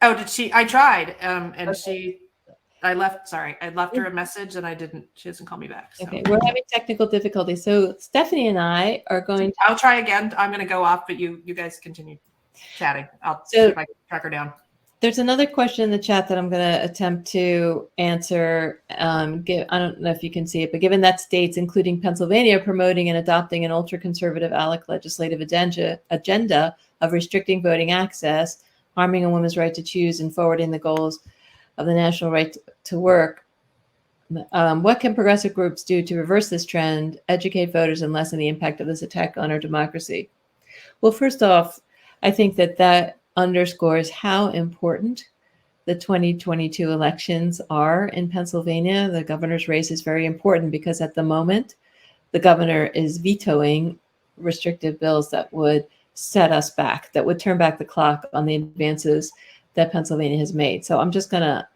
Oh, did she? I tried. I left her a message and she doesn't call me back. So. Okay, we're having technical difficulties. So Stephanie and I are going to. I'll try again. I'm going to go off, but you guys continue chatting. I'll see if I can track her down. There's another question in the chat that I'm going to attempt to answer. I don't know if you can see it, but given that states, including Pennsylvania, are promoting and adopting an ultra-conservative ALEC legislative agenda of restricting voting access, harming a woman's right to choose, and forwarding the goals of the national right to work, what can progressive groups do to reverse this trend, educate voters, and lessen the impact of this attack on our democracy? Well, first off, I think that underscores how important the 2022 elections are in Pennsylvania. The governor's race is very important because at the moment, the governor is vetoing restrictive bills that would set us back, that would turn back the clock on the advances that Pennsylvania has made. So I'm just going to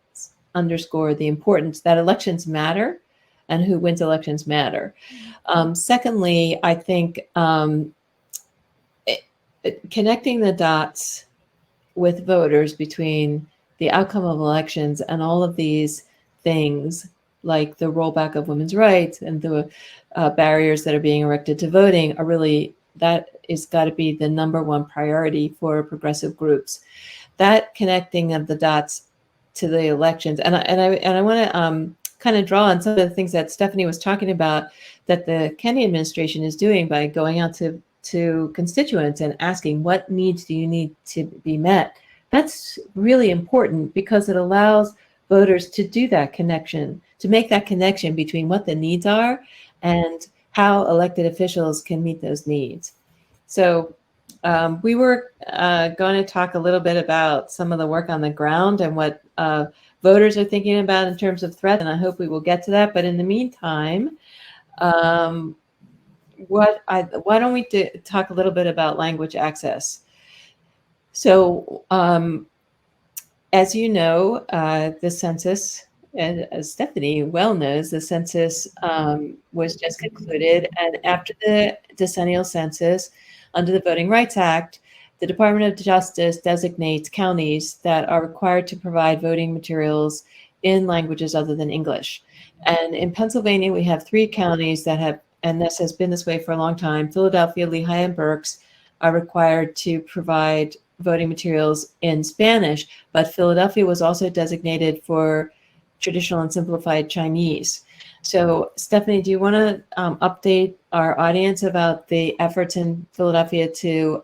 underscore the importance that elections matter and who wins elections matter. Secondly, I think connecting the dots with voters between the outcome of elections and all of these things, like the rollback of women's rights and the barriers that are being erected to voting, are really, that is got to be the number one priority for progressive groups. That connecting of the dots to the elections, and I want to kind of draw on some of the things that Stephanie was talking about that the Kennedy administration is doing by going out to constituents and asking what needs do you need to be met. That's really important because it allows voters to do that connection, to make that connection between what the needs are and how elected officials can meet those needs. So we were going to talk a little bit about some of the work on the ground and what voters are thinking about in terms of threat, and I hope we will get to that. But in the meantime, why don't we talk a little bit about language access? So as you know, the census, and as Stephanie well knows, the census was just concluded. And after the decennial census, under the Voting Rights Act, the Department of Justice designates counties that are required to provide voting materials in languages other than English. And in Pennsylvania, we have 3 counties that have, and this has been this way for a long time, Philadelphia, Lehigh, and Berks are required to provide voting materials in Spanish, but Philadelphia was also designated for traditional and simplified Chinese. So, Stephanie, do you want to update our audience about the efforts in Philadelphia to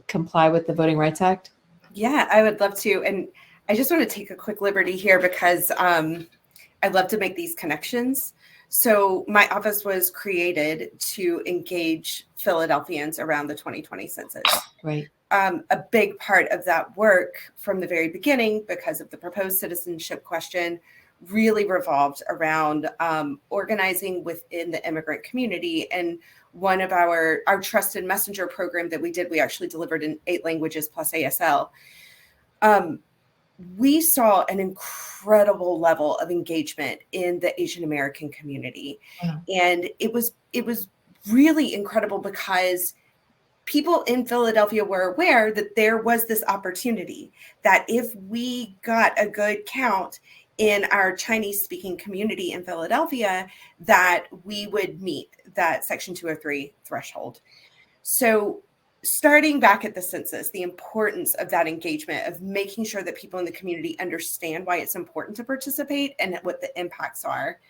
comply with the Voting Rights Act? Yeah, I would love to. And I just want to take a quick liberty here because I love to make these connections. So my office was created to engage Philadelphians around the 2020 census. Right. A big part of that work from the very beginning, because of the proposed citizenship question, really revolved around organizing within the immigrant community. And one of our trusted messenger program that we did, we actually delivered in 8 languages plus ASL. We saw an incredible level of engagement in the Asian American community. Wow. And it was really incredible because people in Philadelphia were aware that there was this opportunity, that if we got a good count in our Chinese speaking community in Philadelphia, that we would meet that Section 203 threshold. So starting back at the census, the importance of that engagement, of making sure that people in the community understand why it's important to participate and what the impacts are.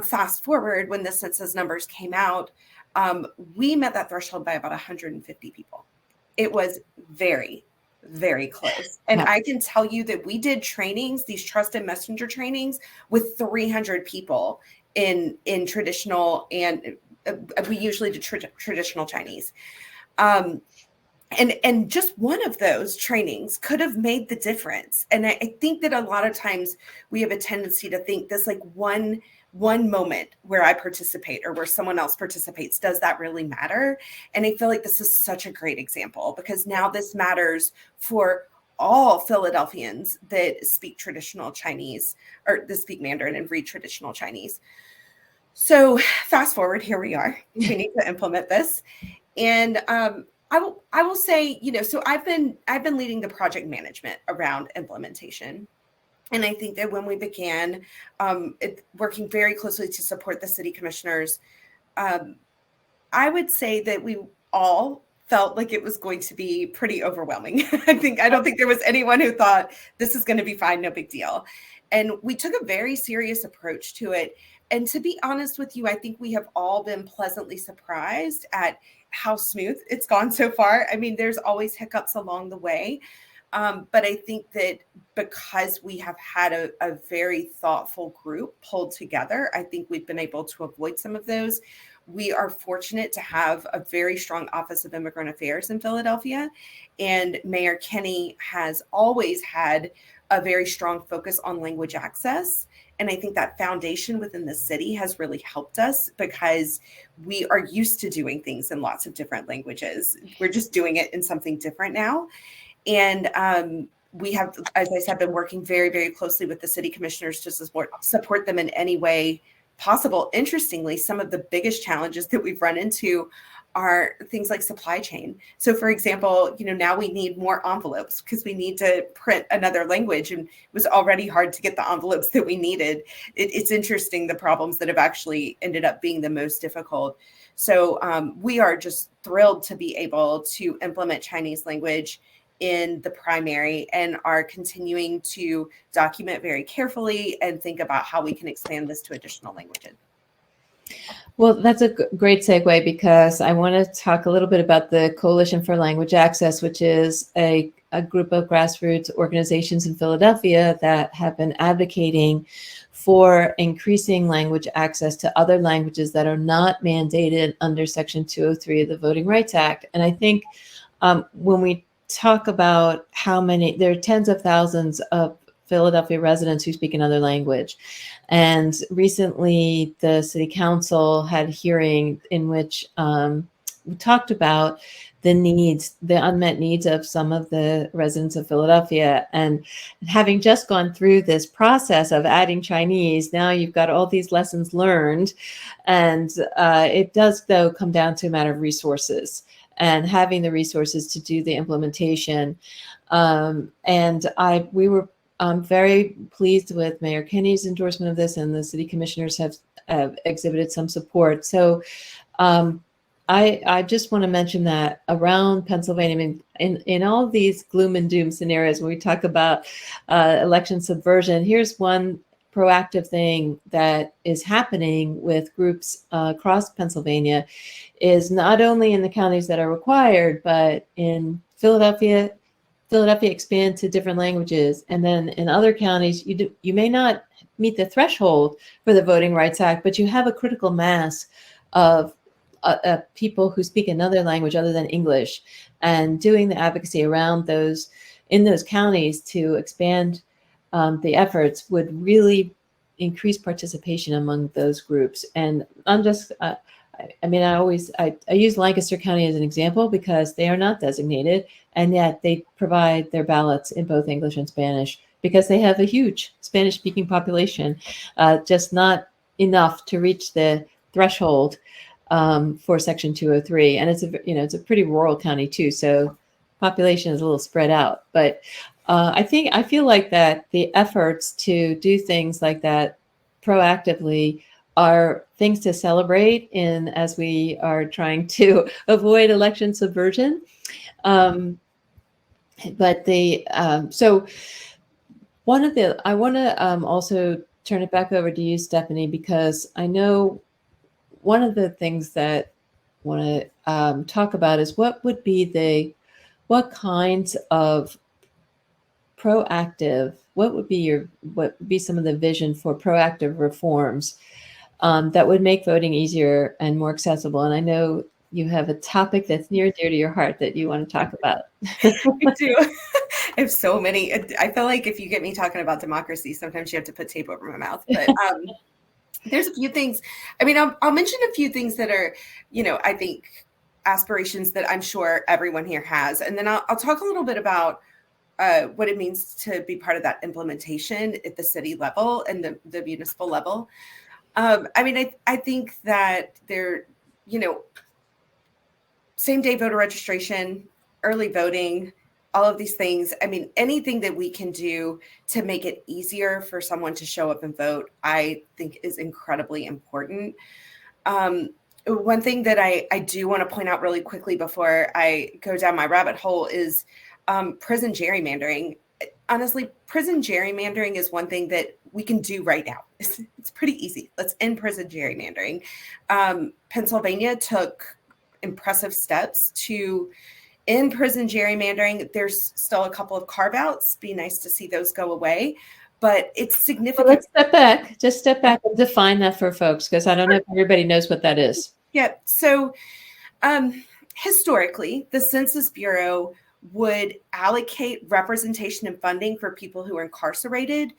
Fast forward, when the census numbers came out, we met that threshold by about 150 people. It was very, very close. And I can tell you that we did trainings, these trusted messenger trainings, with 300 people in traditional, and we usually do traditional Chinese. And just one of those trainings could have made the difference. And I think that a lot of times we have a tendency to think this, like one moment where I participate or where someone else participates, does that really matter? And I feel like this is such a great example, because now this matters for all Philadelphians that speak traditional Chinese, or that speak Mandarin and read traditional Chinese. So fast forward, here we are. We need to implement this. And I will say, so I've been leading the project management around implementation. And I think that when we began working very closely to support the city commissioners, I would say that we all felt like it was going to be pretty overwhelming. I don't think there was anyone who thought this is going to be fine, no big deal. And we took a very serious approach to it. And to be honest with you, I think we have all been pleasantly surprised at how smooth it's gone so far. I mean, there's always hiccups along the way. But I think that because we have had a very thoughtful group pulled together, I think we've been able to avoid some of those. We are fortunate to have a very strong Office of Immigrant Affairs in Philadelphia. And Mayor Kenny has always had a very strong focus on language access. And I think that foundation within the city has really helped us, because we are used to doing things in lots of different languages. We're just doing it in something different now. And we have, as I said, been working very, very closely with the city commissioners to support them in any way possible. Interestingly, some of the biggest challenges that we've run into are things like supply chain. So for example, now we need more envelopes because we need to print another language, and it was already hard to get the envelopes that we needed. It's interesting, the problems that have actually ended up being the most difficult. So we are just thrilled to be able to implement Chinese language in the primary, and are continuing to document very carefully and think about how we can expand this to additional languages. Well, that's a great segue, because I want to talk a little bit about the Coalition for Language Access, which is a group of grassroots organizations in Philadelphia that have been advocating for increasing language access to other languages that are not mandated under Section 203 of the Voting Rights Act. And I think when we talk about how many, there are tens of thousands of Philadelphia residents who speak another language. And recently, the city council had a hearing in which we talked about the unmet needs of some of the residents of Philadelphia. And having just gone through this process of adding Chinese, now you've got all these lessons learned. And it does, though, come down to a matter of resources and having the resources to do the implementation. We were very pleased with Mayor Kenny's endorsement of this, and the city commissioners have exhibited some support. So I just want to mention that around Pennsylvania, I mean, in all of these gloom and doom scenarios, when we talk about election subversion, here's one proactive thing that is happening with groups across Pennsylvania, is not only in the counties that are required, but in Philadelphia expand to different languages, and then in other counties, you may not meet the threshold for the Voting Rights Act, but you have a critical mass of people who speak another language other than English, and doing the advocacy around those in those counties to expand the efforts would really increase participation among those groups. And I'm just, I mean, I use Lancaster County as an example because they are not designated, and yet they provide their ballots in both English and Spanish because they have a huge Spanish-speaking population, just not enough to reach the threshold for Section 203. And it's a pretty rural county too, so population is a little spread out. But I feel like that the efforts to do things like that proactively are things to celebrate in as we are trying to avoid election subversion. So I want to also turn it back over to you, Stephanie, because I know one of the things that I want to talk about is what kinds of what would be some of the vision for proactive reforms that would make voting easier and more accessible. And I know you have a topic that's near and dear to your heart that you want to talk about. I do. I have so many. I feel like if you get me talking about democracy, sometimes you have to put tape over my mouth. But there's a few things. I mean, I'll mention a few things that are, I think aspirations that I'm sure everyone here has. And then I'll talk a little bit about what it means to be part of that implementation at the city level and the municipal level. I think that there, same day voter registration, early voting, all of these things. I mean, anything that we can do to make it easier for someone to show up and vote, I think is incredibly important. One thing that I do want to point out really quickly before I go down my rabbit hole is prison gerrymandering. Honestly, prison gerrymandering is one thing that we can do right now. It's pretty easy. Let's end prison gerrymandering. Pennsylvania took impressive steps to end prison gerrymandering. There's still a couple of carve-outs. Be nice to see those go away, but it's significant. Well, let's step back. Just step back and define that for folks, because I don't know if everybody knows what that is. Yeah. So historically, the Census Bureau would allocate representation and funding for people who are incarcerated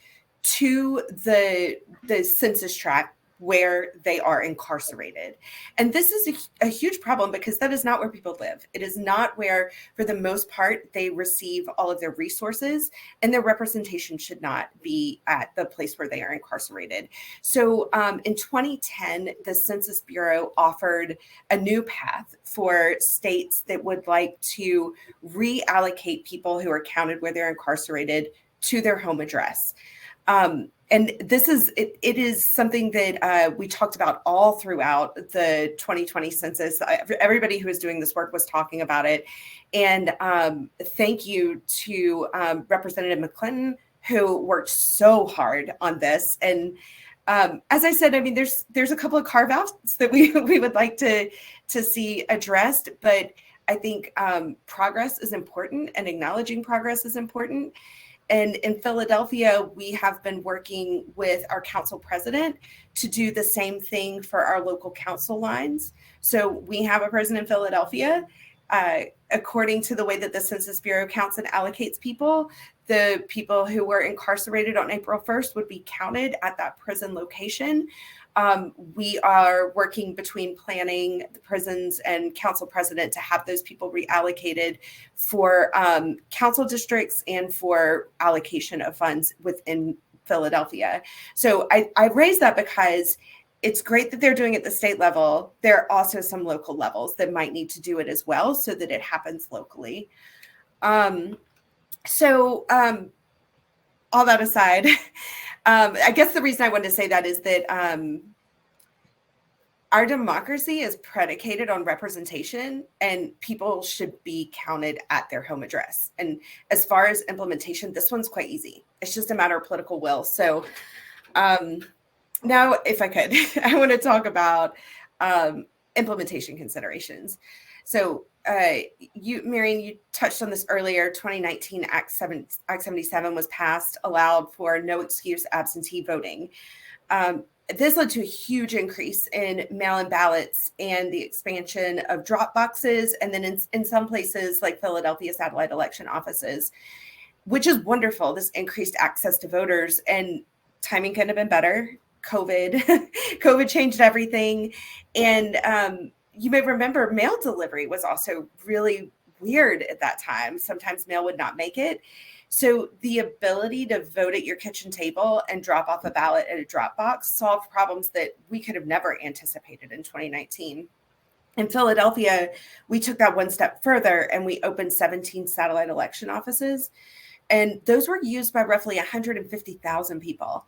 to the census tract where they are incarcerated. And this is a huge problem because that is not where people live. It is not where, for the most part, they receive all of their resources, and their representation should not be at the place where they are incarcerated. So in 2010, the Census Bureau offered a new path for states that would like to reallocate people who are counted where they're incarcerated to their home address. And this is, it is something that we talked about all throughout the 2020 census. Everybody who is doing this work was talking about it. And thank you to Representative McClinton, who worked so hard on this. And as I said, I mean, there's a couple of carve-outs that we would like to see addressed, but I think progress is important, and acknowledging progress is important. And in Philadelphia, we have been working with our council president to do the same thing for our local council lines. So we have a president in Philadelphia, according to the way that the Census Bureau counts and allocates people, the people who were incarcerated on April 1st would be counted at that prison location. We are working between planning, the prisons, and council president to have those people reallocated for council districts and for allocation of funds within Philadelphia. So I raise that because it's great that they're doing it at the state level. There are also some local levels that might need to do it as well so that it happens locally. So all that aside, I guess the reason I wanted to say that is that our democracy is predicated on representation, and people should be counted at their home address. And as far as implementation, this one's quite easy. It's just a matter of political will. So now, if I could, I want to talk about implementation considerations. So you, Marion, you touched on this earlier. 2019 Act 77 was passed, allowed for no excuse absentee voting. This led to a huge increase in mail-in ballots and the expansion of drop boxes, and then in some places like Philadelphia satellite election offices, which is wonderful. This increased access to voters, and timing couldn't have been better. COVID changed everything. And you may remember mail delivery was also really weird at that time. Sometimes mail would not make it. So the ability to vote at your kitchen table and drop off a ballot at a drop box solved problems that we could have never anticipated in 2019. In Philadelphia, we took that one step further and we opened 17 satellite election offices. And those were used by roughly 150,000 people.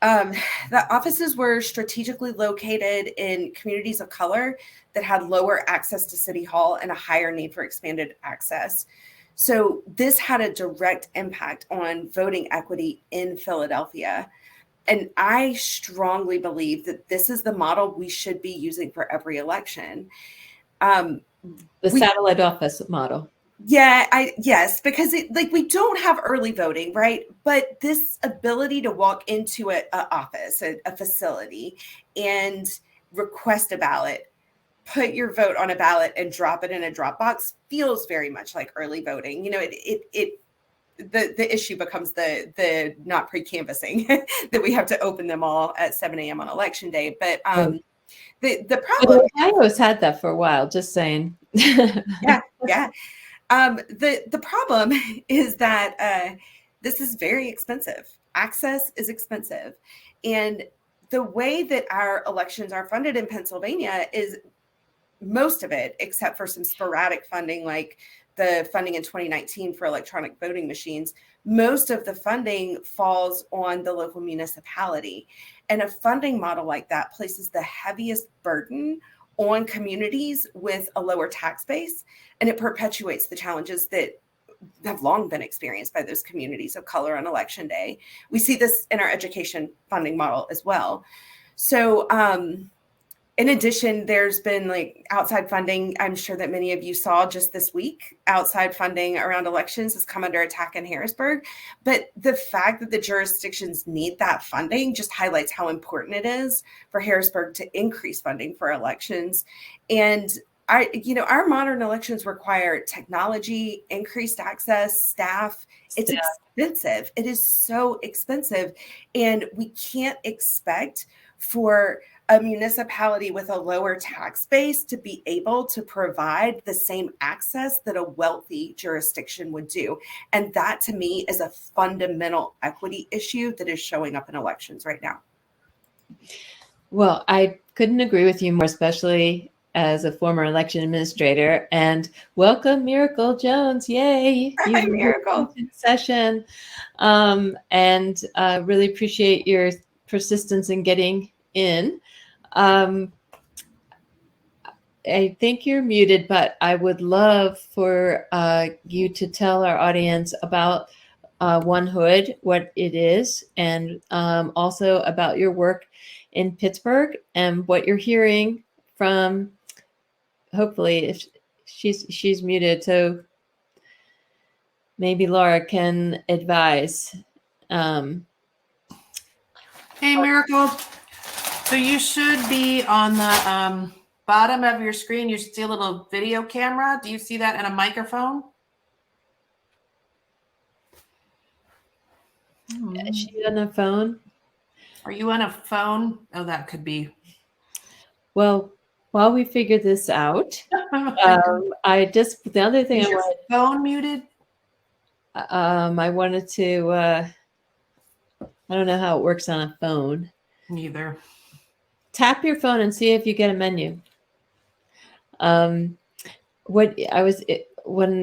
The offices were strategically located in communities of color that had lower access to City Hall and a higher need for expanded access. So this had a direct impact on voting equity in Philadelphia. And I strongly believe that this is the model we should be using for every election. The satellite office model. Yeah, yes, because we don't have early voting, right? But this ability to walk into an office, a facility, and request a ballot, put your vote on a ballot and drop it in a drop box feels very much like early voting. You know, the issue becomes the not pre-canvassing that we have to open them all at 7 a.m. on election day. But the problem, Ohio's had that for a while. Just saying. yeah. The problem is that this is very expensive. Access is expensive. And the way that our elections are funded in Pennsylvania is most of it, except for some sporadic funding, like the funding in 2019 for electronic voting machines, most of the funding falls on the local municipality. And a funding model like that places the heaviest burden on communities with a lower tax base, and it perpetuates the challenges that have long been experienced by those communities of color on election day. We see this in our education funding model as well. So in addition, there's been outside funding. I'm sure that many of you saw just this week, outside funding around elections has come under attack in Harrisburg. But the fact that the jurisdictions need that funding just highlights how important it is for Harrisburg to increase funding for elections. And our modern elections require technology, increased access, staff. It's expensive. It is so expensive. And we can't expect for a municipality with a lower tax base to be able to provide the same access that a wealthy jurisdiction would do. And that, to me, is a fundamental equity issue that is showing up in elections right now. Well, I couldn't agree with you more, especially as a former election administrator. And welcome, Miracle Jones. Yay. Hi, Miracle. Session. And really appreciate your persistence in getting in. I think you're muted, but I would love for you to tell our audience about One Hood, what it is, and also about your work in Pittsburgh and what you're hearing from, hopefully, if she's muted, so maybe Laura can advise. Hey, Miracle. So you should be on the bottom of your screen, you see a little video camera. Do you see that, and a microphone? Is she on the phone? Are you on a phone? Oh, that could be. Well, while we figure this out, the other thing Is your phone muted? I wanted to, I don't know how it works on a phone. Neither. Tap your phone and see if you get a menu. When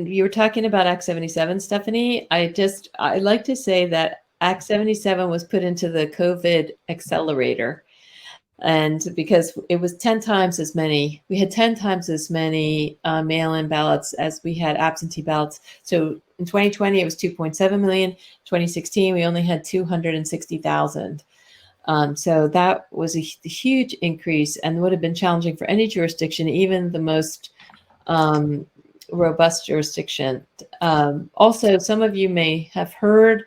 you were talking about Act 77, Stephanie, I like to say that Act 77 was put into the COVID accelerator. And because it was 10 times as many, we had 10 times as many mail-in ballots as we had absentee ballots. So in 2020, it was 2.7 million. 2016, we only had 260,000. So that was a huge increase and would have been challenging for any jurisdiction, even the most robust jurisdiction. Also, some of you may have heard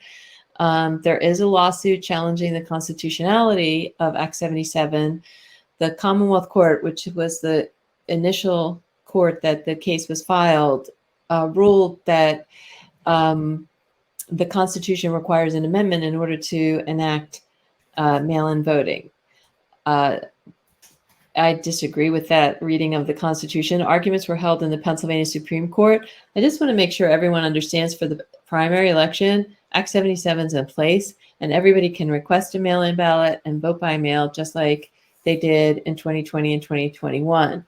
there is a lawsuit challenging the constitutionality of Act 77. The Commonwealth Court, which was the initial court that the case was filed, ruled that the Constitution requires an amendment in order to enact mail-in voting. I disagree with that reading of the Constitution. Arguments were held in the Pennsylvania Supreme Court. I just want to make sure everyone understands for the primary election, Act 77 is in place, and everybody can request a mail-in ballot and vote by mail, just like they did in 2020 and 2021.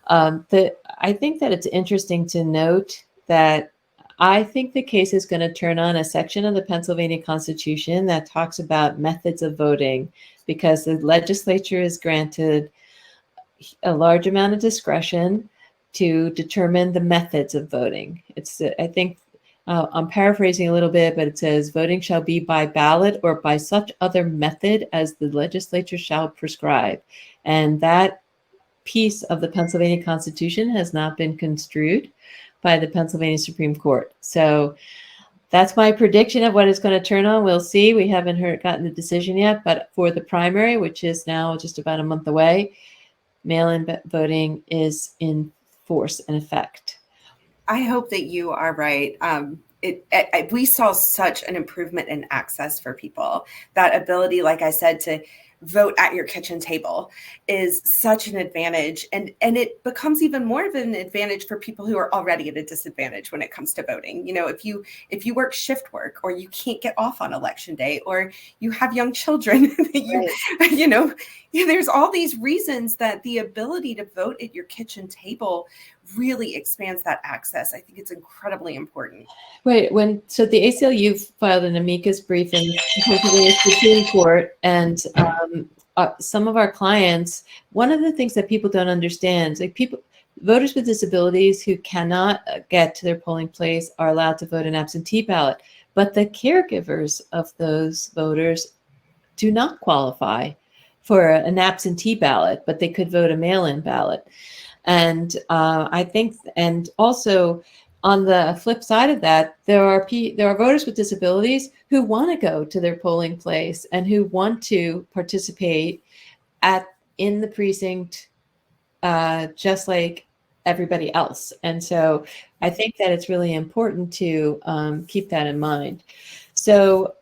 I think that it's interesting to note that I think the case is going to turn on a section of the Pennsylvania Constitution that talks about methods of voting, because the legislature is granted a large amount of discretion to determine the methods of voting. I think I'm paraphrasing a little bit, but it says voting shall be by ballot or by such other method as the legislature shall prescribe. And that piece of the Pennsylvania Constitution has not been construed by the Pennsylvania Supreme Court. So that's my prediction of what it's going to turn on. We'll see. We haven't gotten the decision yet, but for the primary, which is now just about a month away, mail-in voting is in force and effect. I hope that you are right. We saw such an improvement in access for people. That ability, like I said, to vote at your kitchen table is such an advantage. And it becomes even more of an advantage for people who are already at a disadvantage when it comes to voting. You know, if you work shift work, or you can't get off on election day, or you have young children, there's all these reasons that the ability to vote at your kitchen table really expands that access. I think it's incredibly important. Right. So the ACLU filed an amicus brief in Pennsylvania Supreme Court, and some of our clients, one of the things that people don't understand, like voters with disabilities who cannot get to their polling place are allowed to vote an absentee ballot, but the caregivers of those voters do not qualify for an absentee ballot, but they could vote a mail-in ballot. And I think, and also on the flip side of that, there are voters with disabilities who want to go to their polling place and who want to participate in the precinct, just like everybody else. And so I think that it's really important to keep that in mind. So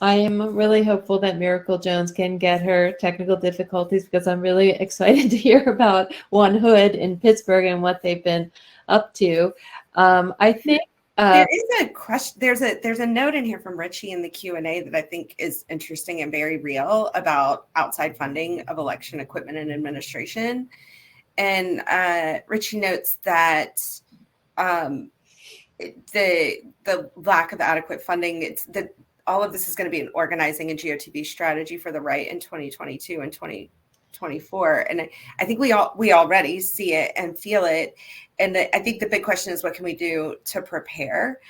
I am really hopeful that Miracle Jones can get her technical difficulties, because I'm really excited to hear about One Hood in Pittsburgh and what they've been up to. I think there is a question. There's a note in here from Richie in the Q&A that I think is interesting and very real about outside funding of election equipment and administration. And Richie notes that the lack of adequate funding, it's that all of this is going to be an organizing and GOTV strategy for the right in 2022 and 2024. And I think we already see it and feel it. And I think the big question is, what can we do to prepare?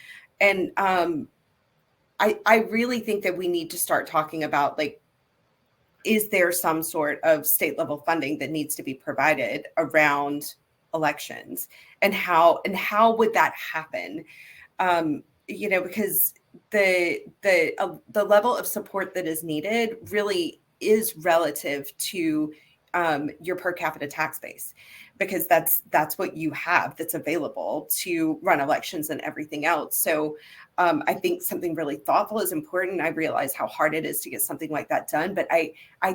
And I really think that we need to start talking about, like, is there some sort of state level funding that needs to be provided around elections, and how would that happen? Because the level of support that is needed really is relative to your per capita tax base, because that's what you have that's available to run elections and everything else. So I think something really thoughtful is important. I realize how hard it is to get something like that done, but I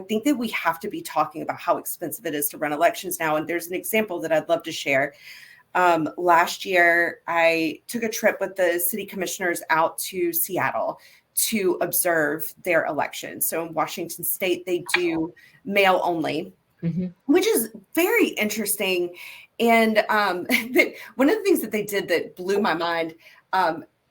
think that we have to be talking about how expensive it is to run elections now. And there's an example that I'd love to share. Last year, I took a trip with the city commissioners out to Seattle to observe their election. So in Washington State, they do mail only, which is very interesting. And one of the things that they did that blew my mind,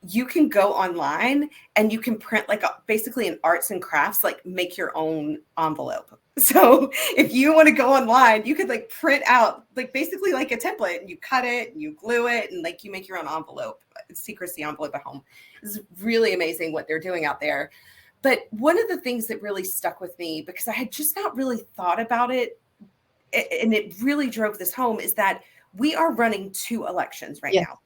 you can go online and you can print like basically an arts and crafts, like make your own envelope. So if you want to go online, you could like print out like basically like a template, and you cut it and you glue it and like you make your own envelope, secrecy envelope at home. This is really amazing what they're doing out there. But one of the things that really stuck with me, because I had just not really thought about it, and it really drove this home, is that we are running 2 elections right now.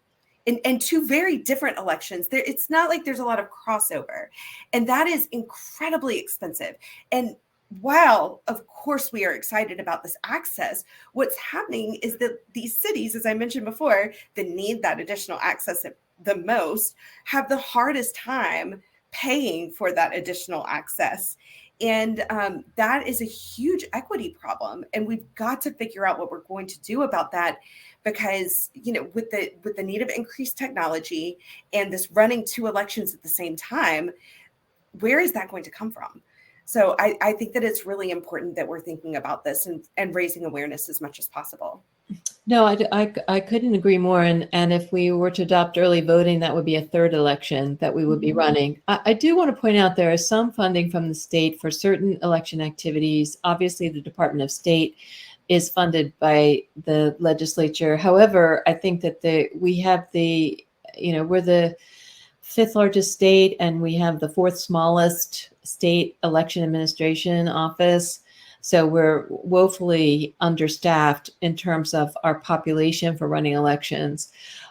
And 2 very different elections. It's not like there's a lot of crossover. And that is incredibly expensive. And while, of course, we are excited about this access, what's happening is that these cities, as I mentioned before, that need that additional access the most, have the hardest time paying for that additional access. And that is a huge equity problem. And we've got to figure out what we're going to do about that, because, you know, with the need of increased technology and this running 2 elections at the same time, where is that going to come from? So I think that it's really important that we're thinking about this and raising awareness as much as possible. No, I couldn't agree more. And if we were to adopt early voting, that would be a 3rd election that we would be running. I do want to point out there is some funding from the state for certain election activities. Obviously, the Department of State is funded by the legislature. However, I think that we're the 5th largest state, and we have the 4th smallest state election administration office. So we're woefully understaffed in terms of our population for running elections.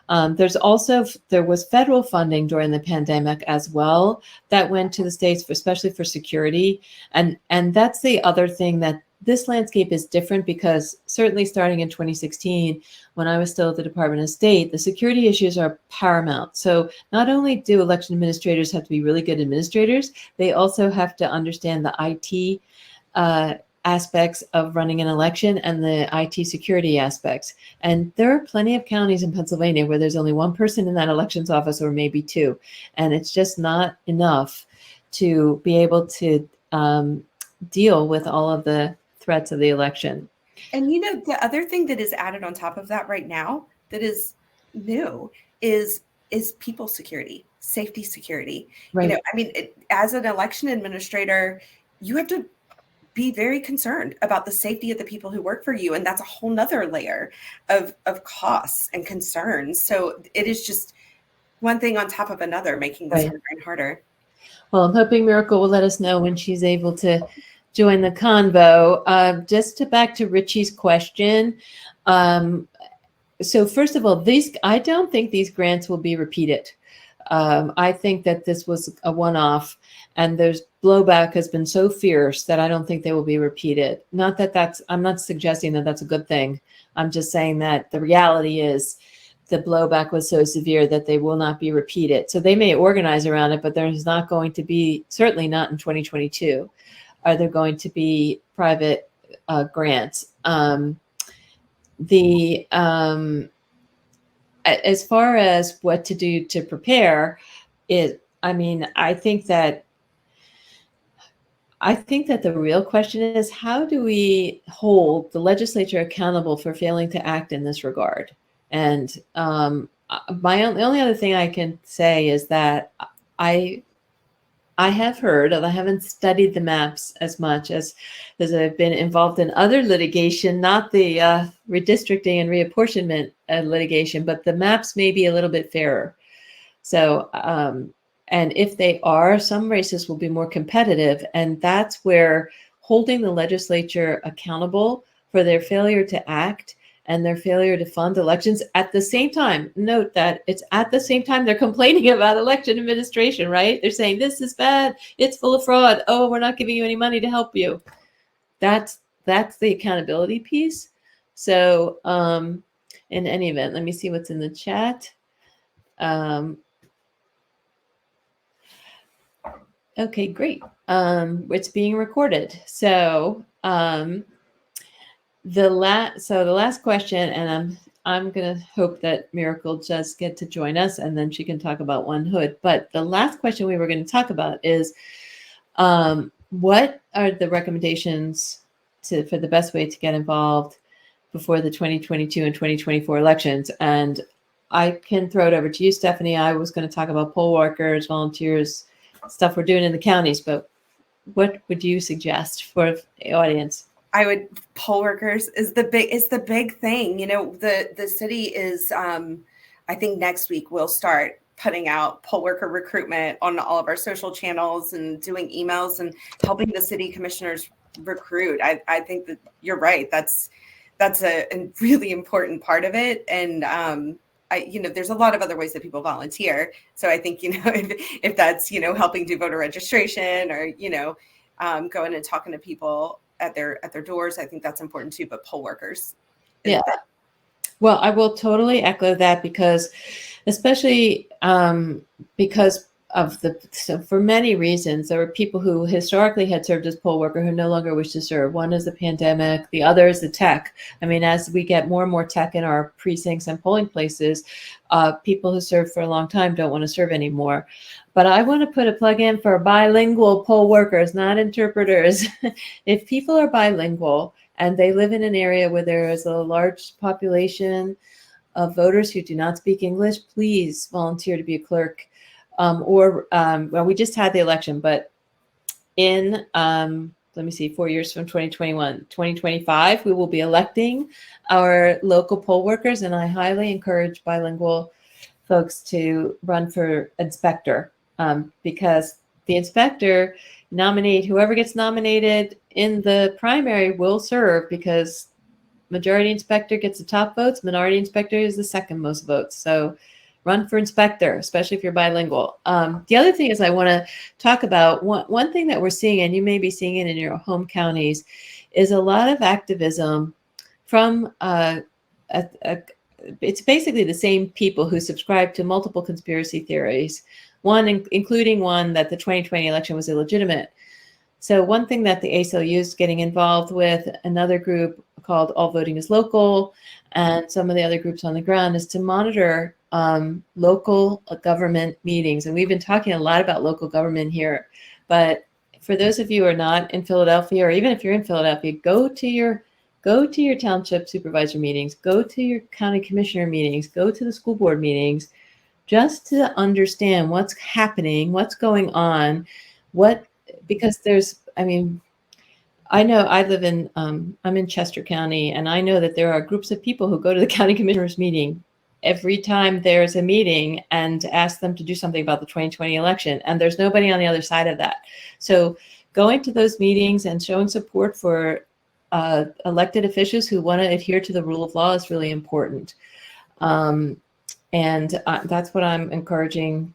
There was federal funding during the pandemic as well that went to the states, especially for security. And that's the other thing, that this landscape is different, because certainly starting in 2016, when I was still at the Department of State, the security issues are paramount. So not only do election administrators have to be really good administrators, they also have to understand the IT aspects of running an election and the IT security aspects. And there are plenty of counties in Pennsylvania where there's only 1 person in that elections office, or maybe 2. And it's just not enough to be able to deal with all of the threats of the election. And, you know, the other thing that is added on top of that right now that is new is people security, safety security. Right. You know, I mean, as an election administrator, you have to be very concerned about the safety of the people who work for you. And that's a whole nother layer of costs and concerns. So it is just one thing on top of another, making this harder and harder. Well, I'm hoping Miracle will let us know when she's able to join the convo. Just back to Richie's question. So first of all, I don't think these grants will be repeated. I think that this was a one-off, and there's blowback has been so fierce that I don't think they will be repeated. I'm not suggesting that that's a good thing. I'm just saying that the reality is the blowback was so severe that they will not be repeated. So they may organize around it, but there's not going to be, certainly not in 2022, are there going to be private grants. As far as what to do to prepare, I think that the real question is, how do we hold the legislature accountable for failing to act in this regard? And the only other thing I can say is that I have heard, although I haven't studied the maps as much as I've been involved in other litigation, not the redistricting and reapportionment litigation, but the maps may be a little bit fairer. So, and if they are, some races will be more competitive. And that's where holding the legislature accountable for their failure to act and their failure to fund elections at the same time. Note that it's at the same time they're complaining about election administration, right? They're saying, this is bad, it's full of fraud. Oh, we're not giving you any money to help you. That's that's the accountability piece. So in any event, let me see what's in the chat. Okay, great. It's being recorded. So the last question, and I'm gonna hope that Miracle does get to join us, and then she can talk about One Hood. But the last question we were going to talk about is, what are the recommendations for the best way to get involved before the 2022 and 2024 elections? And I can throw it over to you, Stephanie. I was going to talk about poll workers, volunteers, stuff we're doing in the counties, but what would you suggest for the audience? I would, poll workers is the big thing. You know, the city is, I think next week we'll start putting out poll worker recruitment on all of our social channels and doing emails and helping the city commissioners recruit. I think that you're right. That's a really important part of it. And there's a lot of other ways that people volunteer. So I think, if that's, helping do voter registration or, going and talking to people at their doors, I think that's important too. But poll workers. Yeah. Well, I will totally echo that, because especially because of for many reasons, there were people who historically had served as poll worker who no longer wish to serve. One is the pandemic, the other is the tech. I mean, as we get more and more tech in our precincts and polling places, people who served for a long time don't want to serve anymore. But I want to put a plug in for bilingual poll workers, not interpreters. If people are bilingual and they live in an area where there is a large population of voters who do not speak English, please volunteer to be a clerk. Well, we just had the election, but in, let me see, 4 years from 2021, 2025, we will be electing our local poll workers, and I highly encourage bilingual folks to run for inspector, because the inspector whoever gets nominated in the primary will serve, because majority inspector gets the top votes, minority inspector is the second most votes. So run for inspector, especially if you're bilingual. The other thing is I want to talk about one thing that we're seeing, and you may be seeing it in your home counties, is a lot of activism from it's basically the same people who subscribe to multiple conspiracy theories, including one that the 2020 election was illegitimate. So one thing that the ACLU is getting involved with, another group called All Voting is Local, and some of the other groups on the ground, is to monitor local government meetings. And we've been talking a lot about local government here. But for those of you who are not in Philadelphia, or even if you're in Philadelphia, go to your township supervisor meetings, go to your county commissioner meetings, go to the school board meetings, just to understand what's happening, what's going on, because I know I live in, I'm in Chester County, and I know that there are groups of people who go to the county commissioners meeting every time there's a meeting and ask them to do something about the 2020 election. And there's nobody on the other side of that. So going to those meetings and showing support for elected officials who want to adhere to the rule of law is really important. And that's what I'm encouraging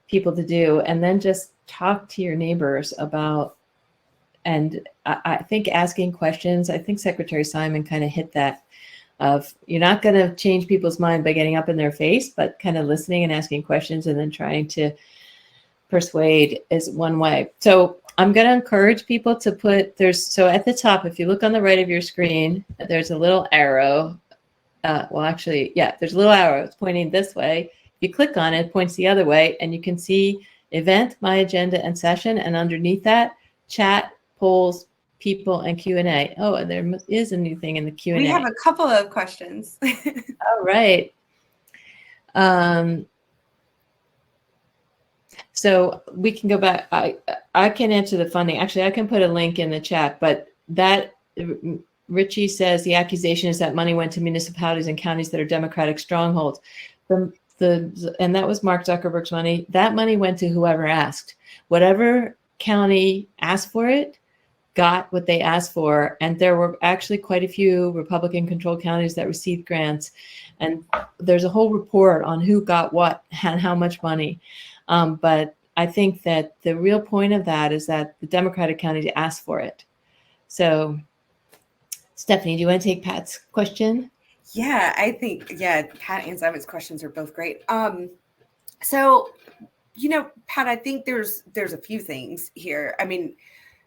people to do. And then just talk to your neighbors about, and I think asking questions, I think Secretary Simon kind of hit that, of you're not going to change people's mind by getting up in their face, but kind of listening and asking questions and then trying to persuade is one way. So I'm going to encourage people to so at the top, if you look on the right of your screen, there's a little arrow. There's a little arrow. It's pointing this way. You click on it, it points the other way, and you can see event, my agenda, and session. And underneath that, chat, polls, people, and Q&A. Oh, and there is a new thing in the Q&A. We have a couple of questions. All right. So we can go back. I can answer the funding. Actually, I can put a link in the chat, but that Richie says the accusation is that money went to municipalities and counties that are Democratic strongholds. And that was Mark Zuckerberg's money. That money went to whoever asked. Whatever county asked for it, got what they asked for. And there were actually quite a few Republican-controlled counties that received grants. And there's a whole report on who got what and how much money. But I think that the real point of that is that the Democratic counties asked for it. So Stephanie, do you want to take Pat's question? Yeah, I think, Pat and Simon's questions are both great. So, Pat, I think there's a few things here. I mean,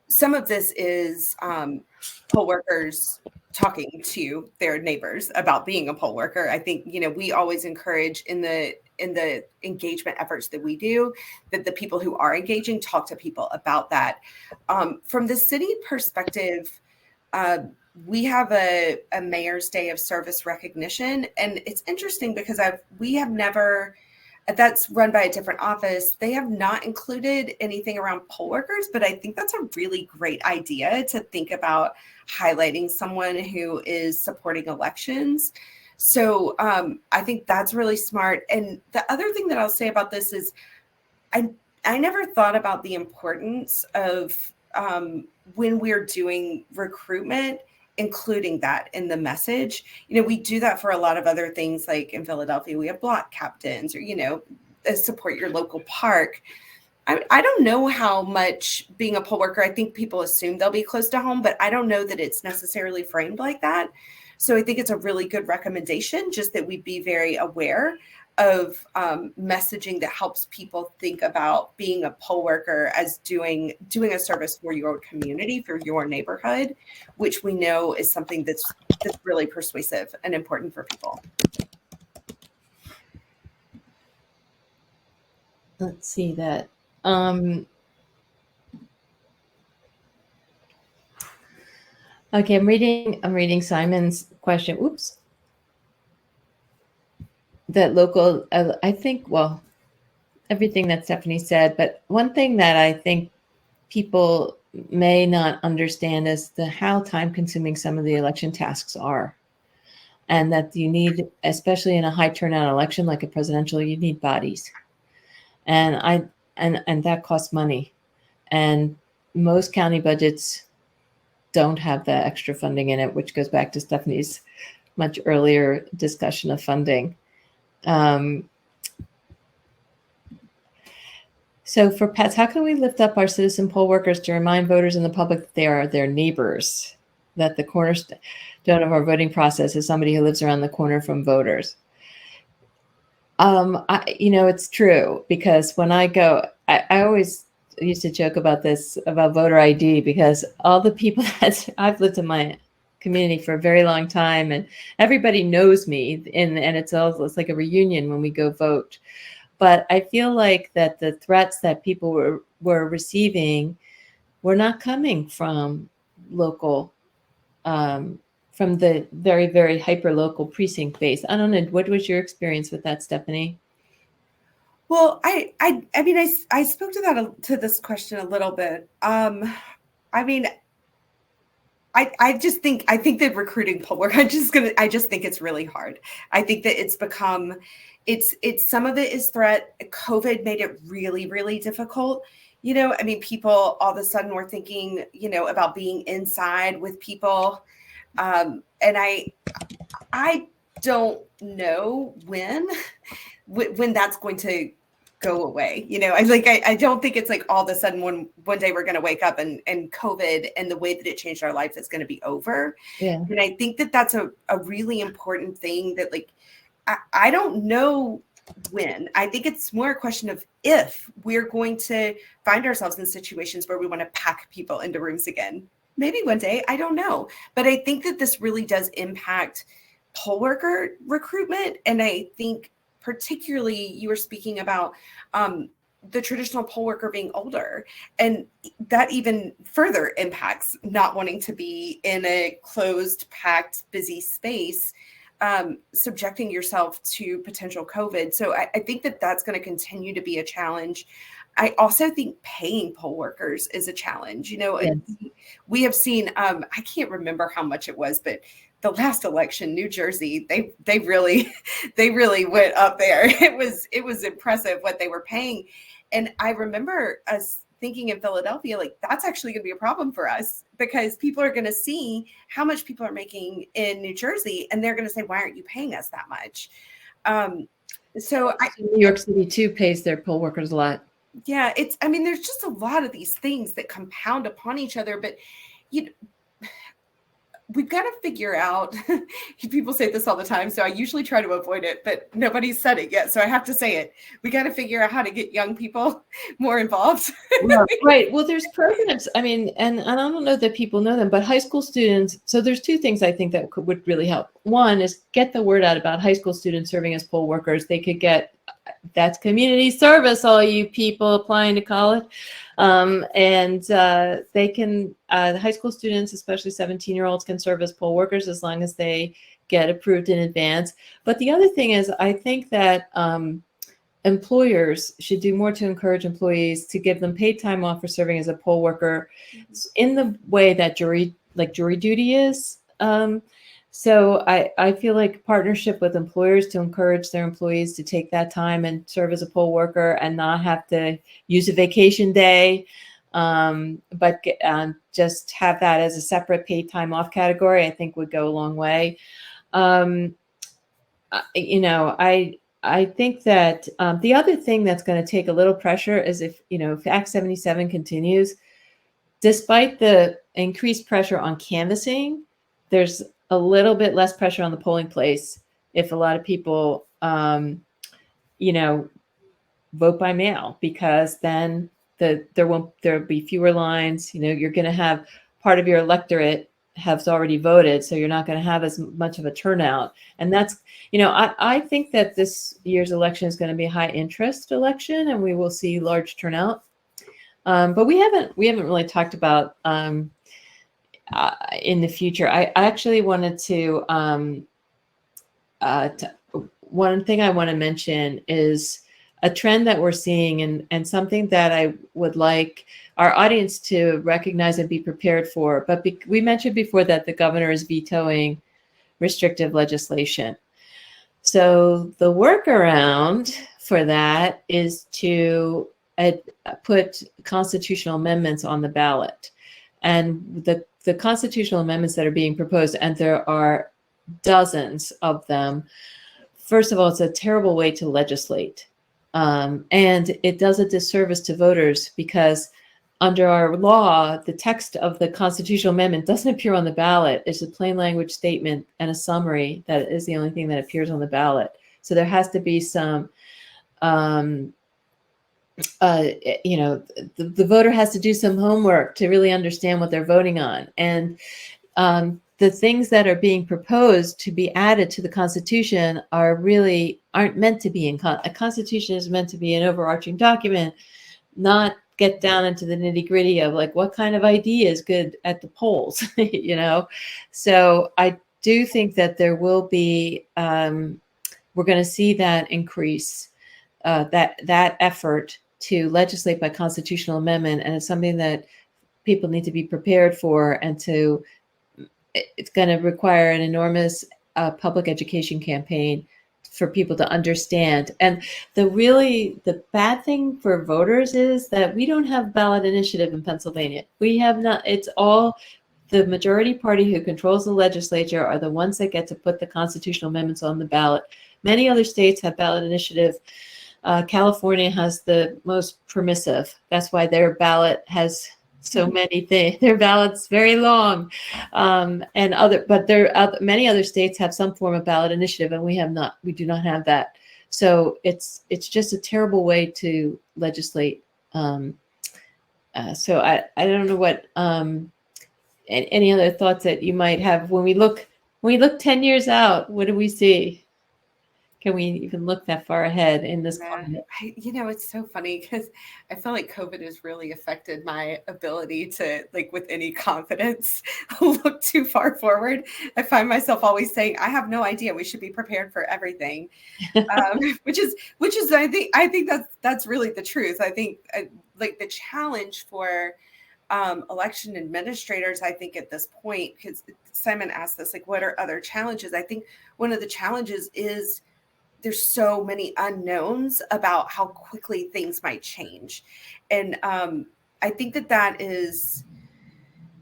some of this is poll workers talking to their neighbors about being a poll worker. I think, we always encourage in the engagement efforts that we do, that the people who are engaging talk to people about that. From the city perspective, we have a Mayor's Day of Service recognition. And it's interesting because we have never, that's run by a different office. They have not included anything around poll workers, but I think that's a really great idea to think about highlighting someone who is supporting elections. So I think that's really smart. And the other thing that I'll say about this is I never thought about the importance of when we're doing recruitment, including that in the message. We do that for a lot of other things, like in Philadelphia, we have block captains, or, support your local park. I don't know how much being a poll worker, I think people assume they'll be close to home, but I don't know that it's necessarily framed like that. So I think it's a really good recommendation, just that we be very aware of messaging that helps people think about being a poll worker as doing a service for your community, for your neighborhood, which we know is something that's really persuasive and important for people. Let's see that. Okay, I'm reading Simon's question. Oops. That local, I think, well, everything that Stephanie said, but one thing that I think people may not understand is how time-consuming some of the election tasks are. And that you need, especially in a high turnout election like a presidential, you need bodies. And that costs money. And most county budgets don't have the extra funding in it, which goes back to Stephanie's much earlier discussion of funding. So for Pets, how can we lift up our citizen poll workers to remind voters and the public that they are their neighbors, that the cornerstone of our voting process is somebody who lives around the corner from voters? It's true, because when I go, I always used to joke about this, about voter ID, because all the people that I've lived in my community for a very long time, and everybody knows me, and it's like a reunion when we go vote. But I feel like that the threats that people were receiving were not coming from local, from the very, very hyper local precinct base. I don't know. What was your experience with that, Stephanie? Well, I mean, I spoke to this question a little bit. I mean, I think that recruiting poll work, I just think it's really hard. I think that it's become, it's some of it is threat. COVID made it really, really difficult. I mean, people all of a sudden were thinking, about being inside with people. And I don't know when that's going to go away. I don't think it's like all of a sudden one day we're going to wake up and COVID and the way that it changed our life is going to be over. Yeah. And I think that that's a really important thing that, like, I don't know when. I think it's more a question of if we're going to find ourselves in situations where we want to pack people into rooms again. Maybe one day, I don't know. But I think that this really does impact poll worker recruitment. And I think particularly you were speaking about the traditional poll worker being older, and that even further impacts not wanting to be in a closed, packed, busy space, subjecting yourself to potential COVID. So I think that that's going to continue to be a challenge. I also think paying poll workers is a challenge. Yes. We have seen, I can't remember how much it was, but the last election, New Jersey, they really went up there. It was impressive what they were paying. And I remember us thinking in Philadelphia, like, that's actually going to be a problem for us, because people are going to see how much people are making in New Jersey, and they're going to say, why aren't you paying us that much? New York City too pays their poll workers a lot. Yeah, there's just a lot of these things that compound upon each other, but we've got to figure out, people say this all the time, so I usually try to avoid it, but nobody's said it yet. So I have to say it. We got to figure out how to get young people more involved. Right. Well, there's programs. I mean, and I don't know that people know them, but high school students. So there's two things I think that would really help. One is get the word out about high school students serving as poll workers. They could get, that's community service, all you people applying to college. They can, the high school students, especially 17-year-olds, can serve as poll workers as long as they get approved in advance. But the other thing is, I think that employers should do more to encourage employees to give them paid time off for serving as a poll worker in the way that jury duty is. So I feel like partnership with employers to encourage their employees to take that time and serve as a poll worker and not have to use a vacation day, but just have that as a separate paid time off category, I think would go a long way. I think that the other thing that's going to take a little pressure is if Act 77 continues, despite the increased pressure on canvassing, there's a little bit less pressure on the polling place if a lot of people, vote by mail, because then there'll be fewer lines. You're going to have part of your electorate has already voted, so you're not going to have as much of a turnout. And that's, I think that this year's election is going to be a high interest election, and we will see large turnout. But we haven't really talked about in the future. I actually wanted to, one thing I want to mention is a trend that we're seeing and something that I would like our audience to recognize and be prepared for. But we mentioned before that the governor is vetoing restrictive legislation. So the workaround for that is to put constitutional amendments on the ballot. And the constitutional amendments that are being proposed, and there are dozens of them, first of all, it's a terrible way to legislate. And it does a disservice to voters, because under our law, the text of the constitutional amendment doesn't appear on the ballot. It's a plain language statement and a summary that is the only thing that appears on the ballot. So there has to be some, the voter has to do some homework to really understand what they're voting on. And the things that are being proposed to be added to the Constitution aren't meant to be in a Constitution is meant to be an overarching document, not get down into the nitty gritty of like what kind of ID is good at the polls, So I do think that there will be, we're going to see that increase, that effort to legislate by constitutional amendment, and it's something that people need to be prepared for, and it's going to require an enormous public education campaign for people to understand. And the bad thing for voters is that we don't have ballot initiative in Pennsylvania. We have not. It's all the majority party who controls the legislature are the ones that get to put the constitutional amendments on the ballot. Many other states have ballot initiative. California has the most permissive. That's why their ballot has so many things. Their ballot's very long, many other states have some form of ballot initiative, and we have not. We do not have that. So it's just a terrible way to legislate. So I don't know what any other thoughts that you might have when we look 10 years out. What do we see? Can we even look that far ahead in this climate? It's so funny because I feel like COVID has really affected my ability to, like, with any confidence, look too far forward. I find myself always saying, I have no idea. We should be prepared for everything, which is I think that's really the truth. I think like the challenge for election administrators, I think at this point, because Simon asked this, like, what are other challenges? I think one of the challenges is there's so many unknowns about how quickly things might change. And I think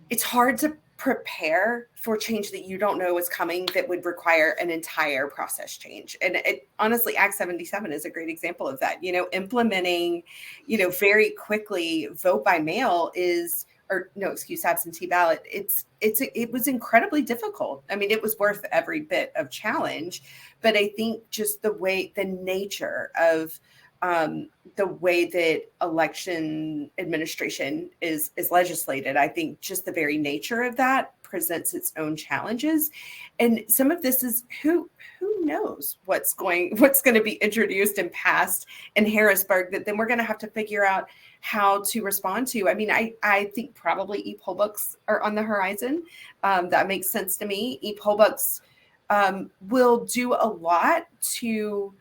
it's hard to prepare for change that you don't know is coming, that would require an entire process change. And honestly, Act 77 is a great example of that. Implementing, very quickly vote by mail is absentee ballot, it was incredibly difficult. I mean, it was worth every bit of challenge, but I think just the nature of the way that election administration is legislated, I think just the very nature of that presents its own challenges. And some of this is who knows what's going to be introduced and passed in Harrisburg that then we're going to have to figure out how to respond to. I mean, I think probably e-poll books are on the horizon. That makes sense to me. E-poll books will do a lot to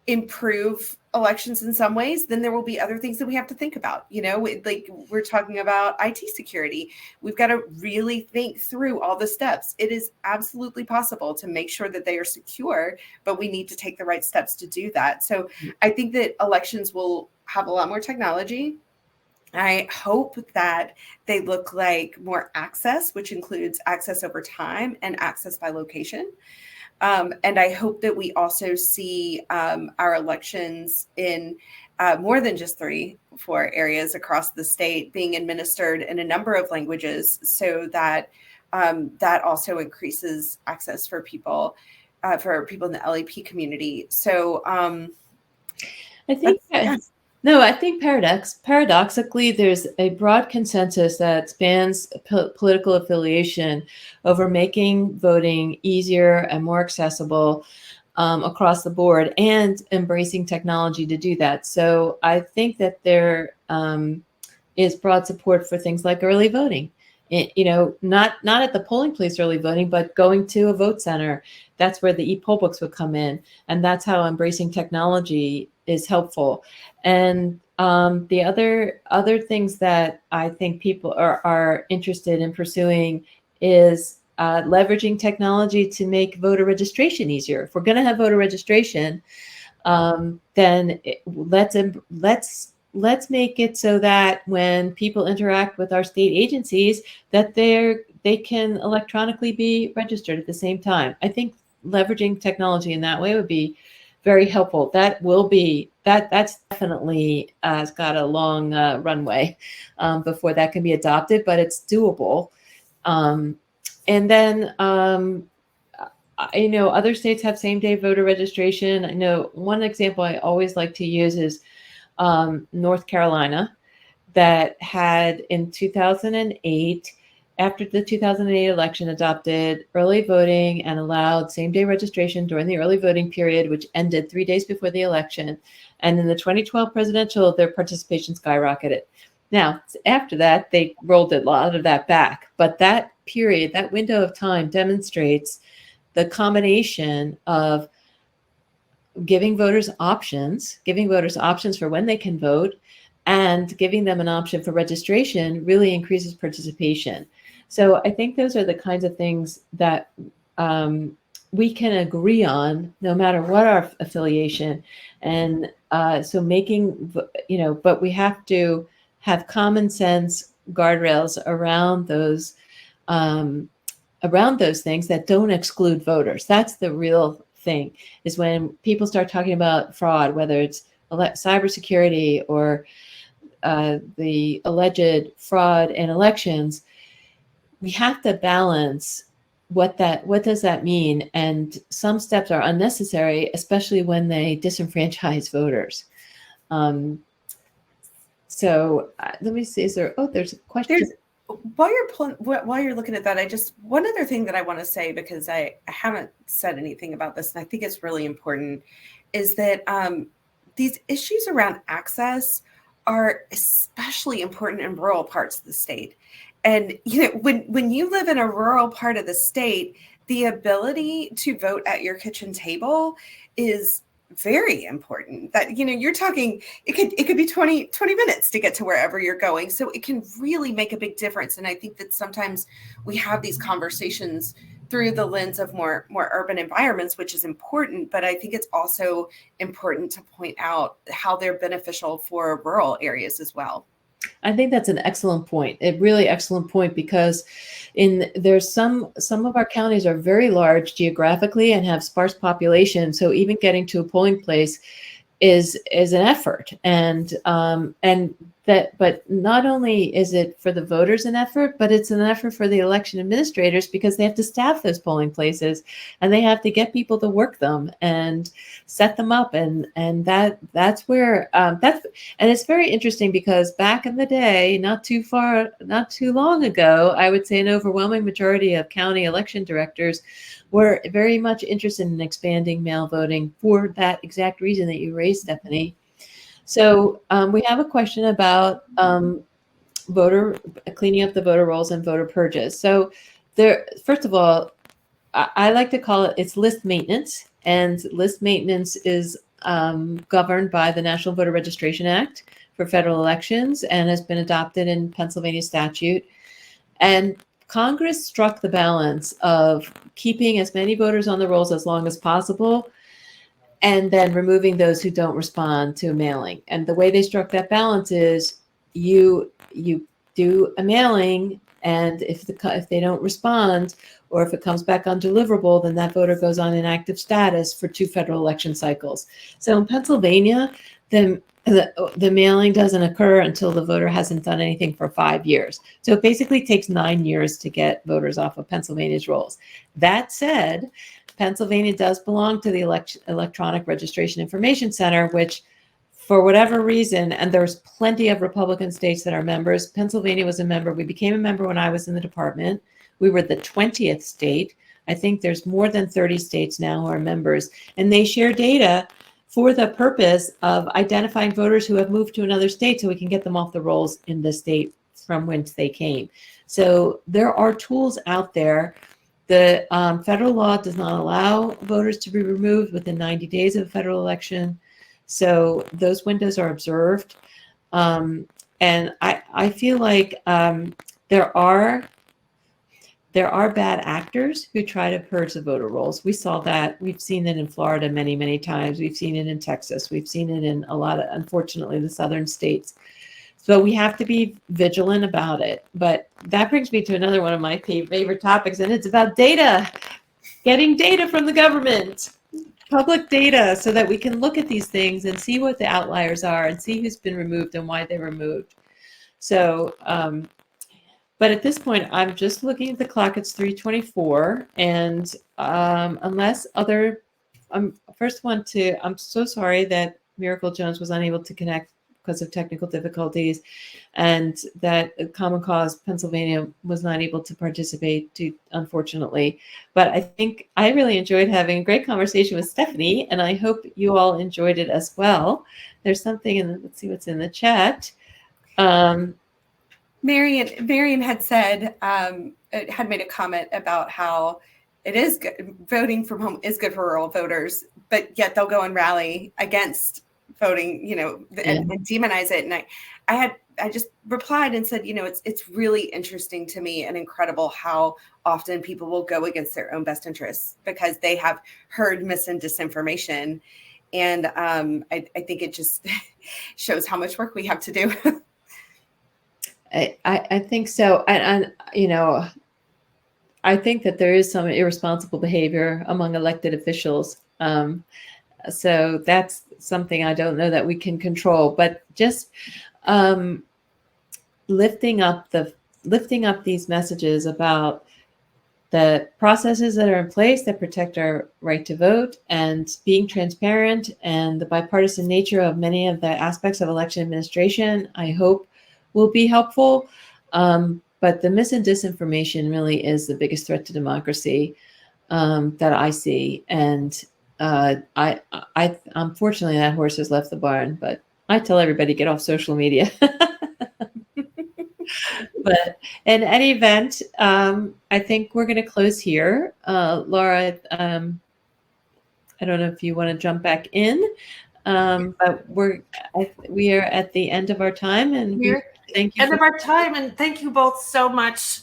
improve elections in some ways. Then there will be other things that we have to think about. Like we're talking about IT security. We've got to really think through all the steps. It is absolutely possible to make sure that they are secure, but we need to take the right steps to do that. So I think that elections will have a lot more technology. I hope that they look like more access, which includes access over time and access by location. And I hope that we also see our elections in more than just 3-4 areas across the state being administered in a number of languages, so that that also increases access for people in the LEP community. So I think I think paradoxically, there's a broad consensus that spans political affiliation over making voting easier and more accessible across the board, and embracing technology to do that. So I think that there is broad support for things like early voting. Not at the polling place early voting, but going to a vote center. That's where the e-poll books would come in, and that's how embracing technology is helpful. And the other things that I think people are interested in pursuing is leveraging technology to make voter registration easier. If we're going to have voter registration, then let's make it so that when people interact with our state agencies, that they can electronically be registered at the same time. I think leveraging technology in that way would be very helpful. That's definitely has got a long runway before that can be adopted, but it's doable. And then other states have same-day voter registration. I know one example I always like to use is North Carolina, that had in 2008, after the 2008 election, adopted early voting and allowed same-day registration during the early voting period, which ended 3 days before the election. And in the 2012 presidential, their participation skyrocketed. Now, after that, they rolled a lot of that back. But that period, that window of time, demonstrates the combination of giving voters options for when they can vote, and giving them an option for registration really increases participation. So I think those are the kinds of things that we can agree on, no matter what our affiliation. And so but we have to have common sense guardrails around those things that don't exclude voters. That's the real thing, is when people start talking about fraud, whether it's cybersecurity or the alleged fraud in elections. We have to balance what does that mean, and some steps are unnecessary, especially when they disenfranchise voters. So let me see. There's a question. While you're looking at that, one other thing that I want to say, because I haven't said anything about this, and I think it's really important, is that these issues around access are especially important in rural parts of the state. And when you live in a rural part of the state, the ability to vote at your kitchen table is very important. That you're talking, it could be 20 minutes to get to wherever you're going. So it can really make a big difference. And I think that sometimes we have these conversations through the lens of more urban environments, which is important, but I think it's also important to point out how they're beneficial for rural areas as well. I think that's an excellent point, a really excellent point, because there's some of our counties are very large geographically and have sparse population. So even getting to a polling place is an effort, and but not only is it for the voters an effort, but it's an effort for the election administrators because they have to staff those polling places and they have to get people to work them and set them up. And that's where and it's very interesting because back in the day, not too long ago, I would say an overwhelming majority of county election directors were very much interested in expanding mail voting for that exact reason that you raised, Stephanie. So we have a question about voter cleaning up the voter rolls and voter purges. So there, first of all, I like to call it's list maintenance, and list maintenance is governed by the National Voter Registration Act for federal elections and has been adopted in Pennsylvania statute. And Congress struck the balance of keeping as many voters on the rolls as long as possible and then removing those who don't respond to a mailing. And the way they struck that balance is you do a mailing, and if they don't respond or if it comes back undeliverable, then that voter goes on inactive status for 2 federal election cycles. So in Pennsylvania, the mailing doesn't occur until the voter hasn't done anything for 5 years. So it basically takes 9 years to get voters off of Pennsylvania's rolls. That said, Pennsylvania does belong to the Electronic Registration Information Center, which for whatever reason, and there's plenty of Republican states that are members. Pennsylvania was a member. We became a member when I was in the department. We were the 20th state. I think there's more than 30 states now who are members, and they share data for the purpose of identifying voters who have moved to another state so we can get them off the rolls in the state from whence they came. So there are tools out there. The federal law does not allow voters to be removed within 90 days of a federal election. So those windows are observed. And I feel like there are bad actors who try to purge the voter rolls. We saw that. We've seen it in Florida many, many times. We've seen it in Texas. We've seen it in a lot of, unfortunately, the southern states. So we have to be vigilant about it. But that brings me to another one of my favorite topics, and it's about data, getting data from the government, public data, so that we can look at these things and see what the outliers are and see who's been removed and why they're removed. So, but at this point, I'm just looking at the clock. It's 3:24, and unless other, I'm so sorry that Miracle Jones was unable to connect because of technical difficulties, and that Common Cause Pennsylvania was not able to participate, unfortunately. But I think I really enjoyed having a great conversation with Stephanie, and I hope you all enjoyed it as well. There's something let's see what's in the chat. Marion had said, had made a comment about how it is good, voting from home is good for rural voters, but yet they'll go and rally against voting, and demonize it. And I just replied and said, it's really interesting to me and incredible how often people will go against their own best interests because they have heard mis and disinformation. And I think it just shows how much work we have to do. I think so. And I think that there is some irresponsible behavior among elected officials. So that's something I don't know that we can control, but just lifting up these messages about the processes that are in place that protect our right to vote and being transparent and the bipartisan nature of many of the aspects of election administration, I hope will be helpful. But the mis and disinformation really is the biggest threat to democracy that I see. And I unfortunately that horse has left the barn, but I tell everybody get off social media. But in any event, I think we're going to close here. Laura, I don't know if you want to jump back in, but we are at the end of our time, and thank you. End of our time, and thank you both so much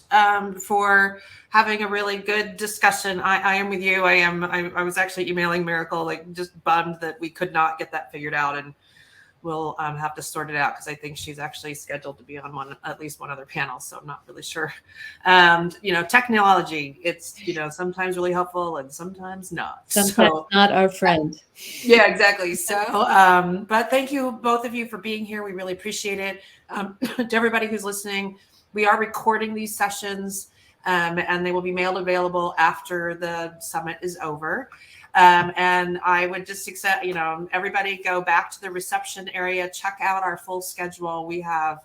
for having a really good discussion. I am with you. I was actually emailing Miracle, like just bummed that we could not get that figured out, and we'll have to sort it out because I think she's actually scheduled to be on at least one other panel. So I'm not really sure. Technology, it's, sometimes really helpful and sometimes not. Sometimes not our friend. Yeah, exactly. So, but thank you, both of you, for being here. We really appreciate it. To everybody who's listening, we are recording these sessions, and they will be mailed available after the summit is over. And I would just accept, everybody go back to the reception area, check out our full schedule. We have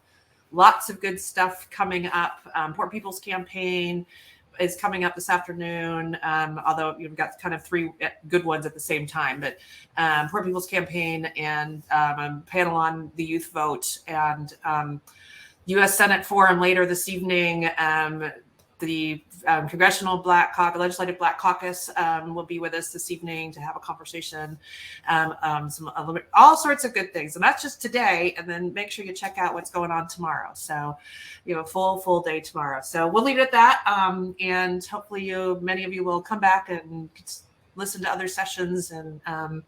lots of good stuff coming up. Poor People's Campaign is coming up this afternoon, although you've got kind of 3 good ones at the same time. But Poor People's Campaign and a panel on the youth vote, and U.S. Senate Forum later this evening. The Congressional Legislative Black Caucus will be with us this evening to have a conversation. All sorts of good things, and that's just today. And then make sure you check out what's going on tomorrow. So, a full day tomorrow. So we'll leave it at that, and hopefully, many of you will come back and listen to other sessions and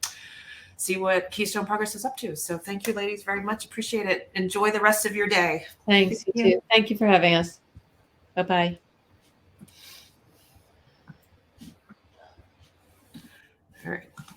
see what Keystone Progress is up to. So thank you, ladies, very much. Appreciate it. Enjoy the rest of your day. Thanks, you too. Thank you for having us. Bye-bye. All right.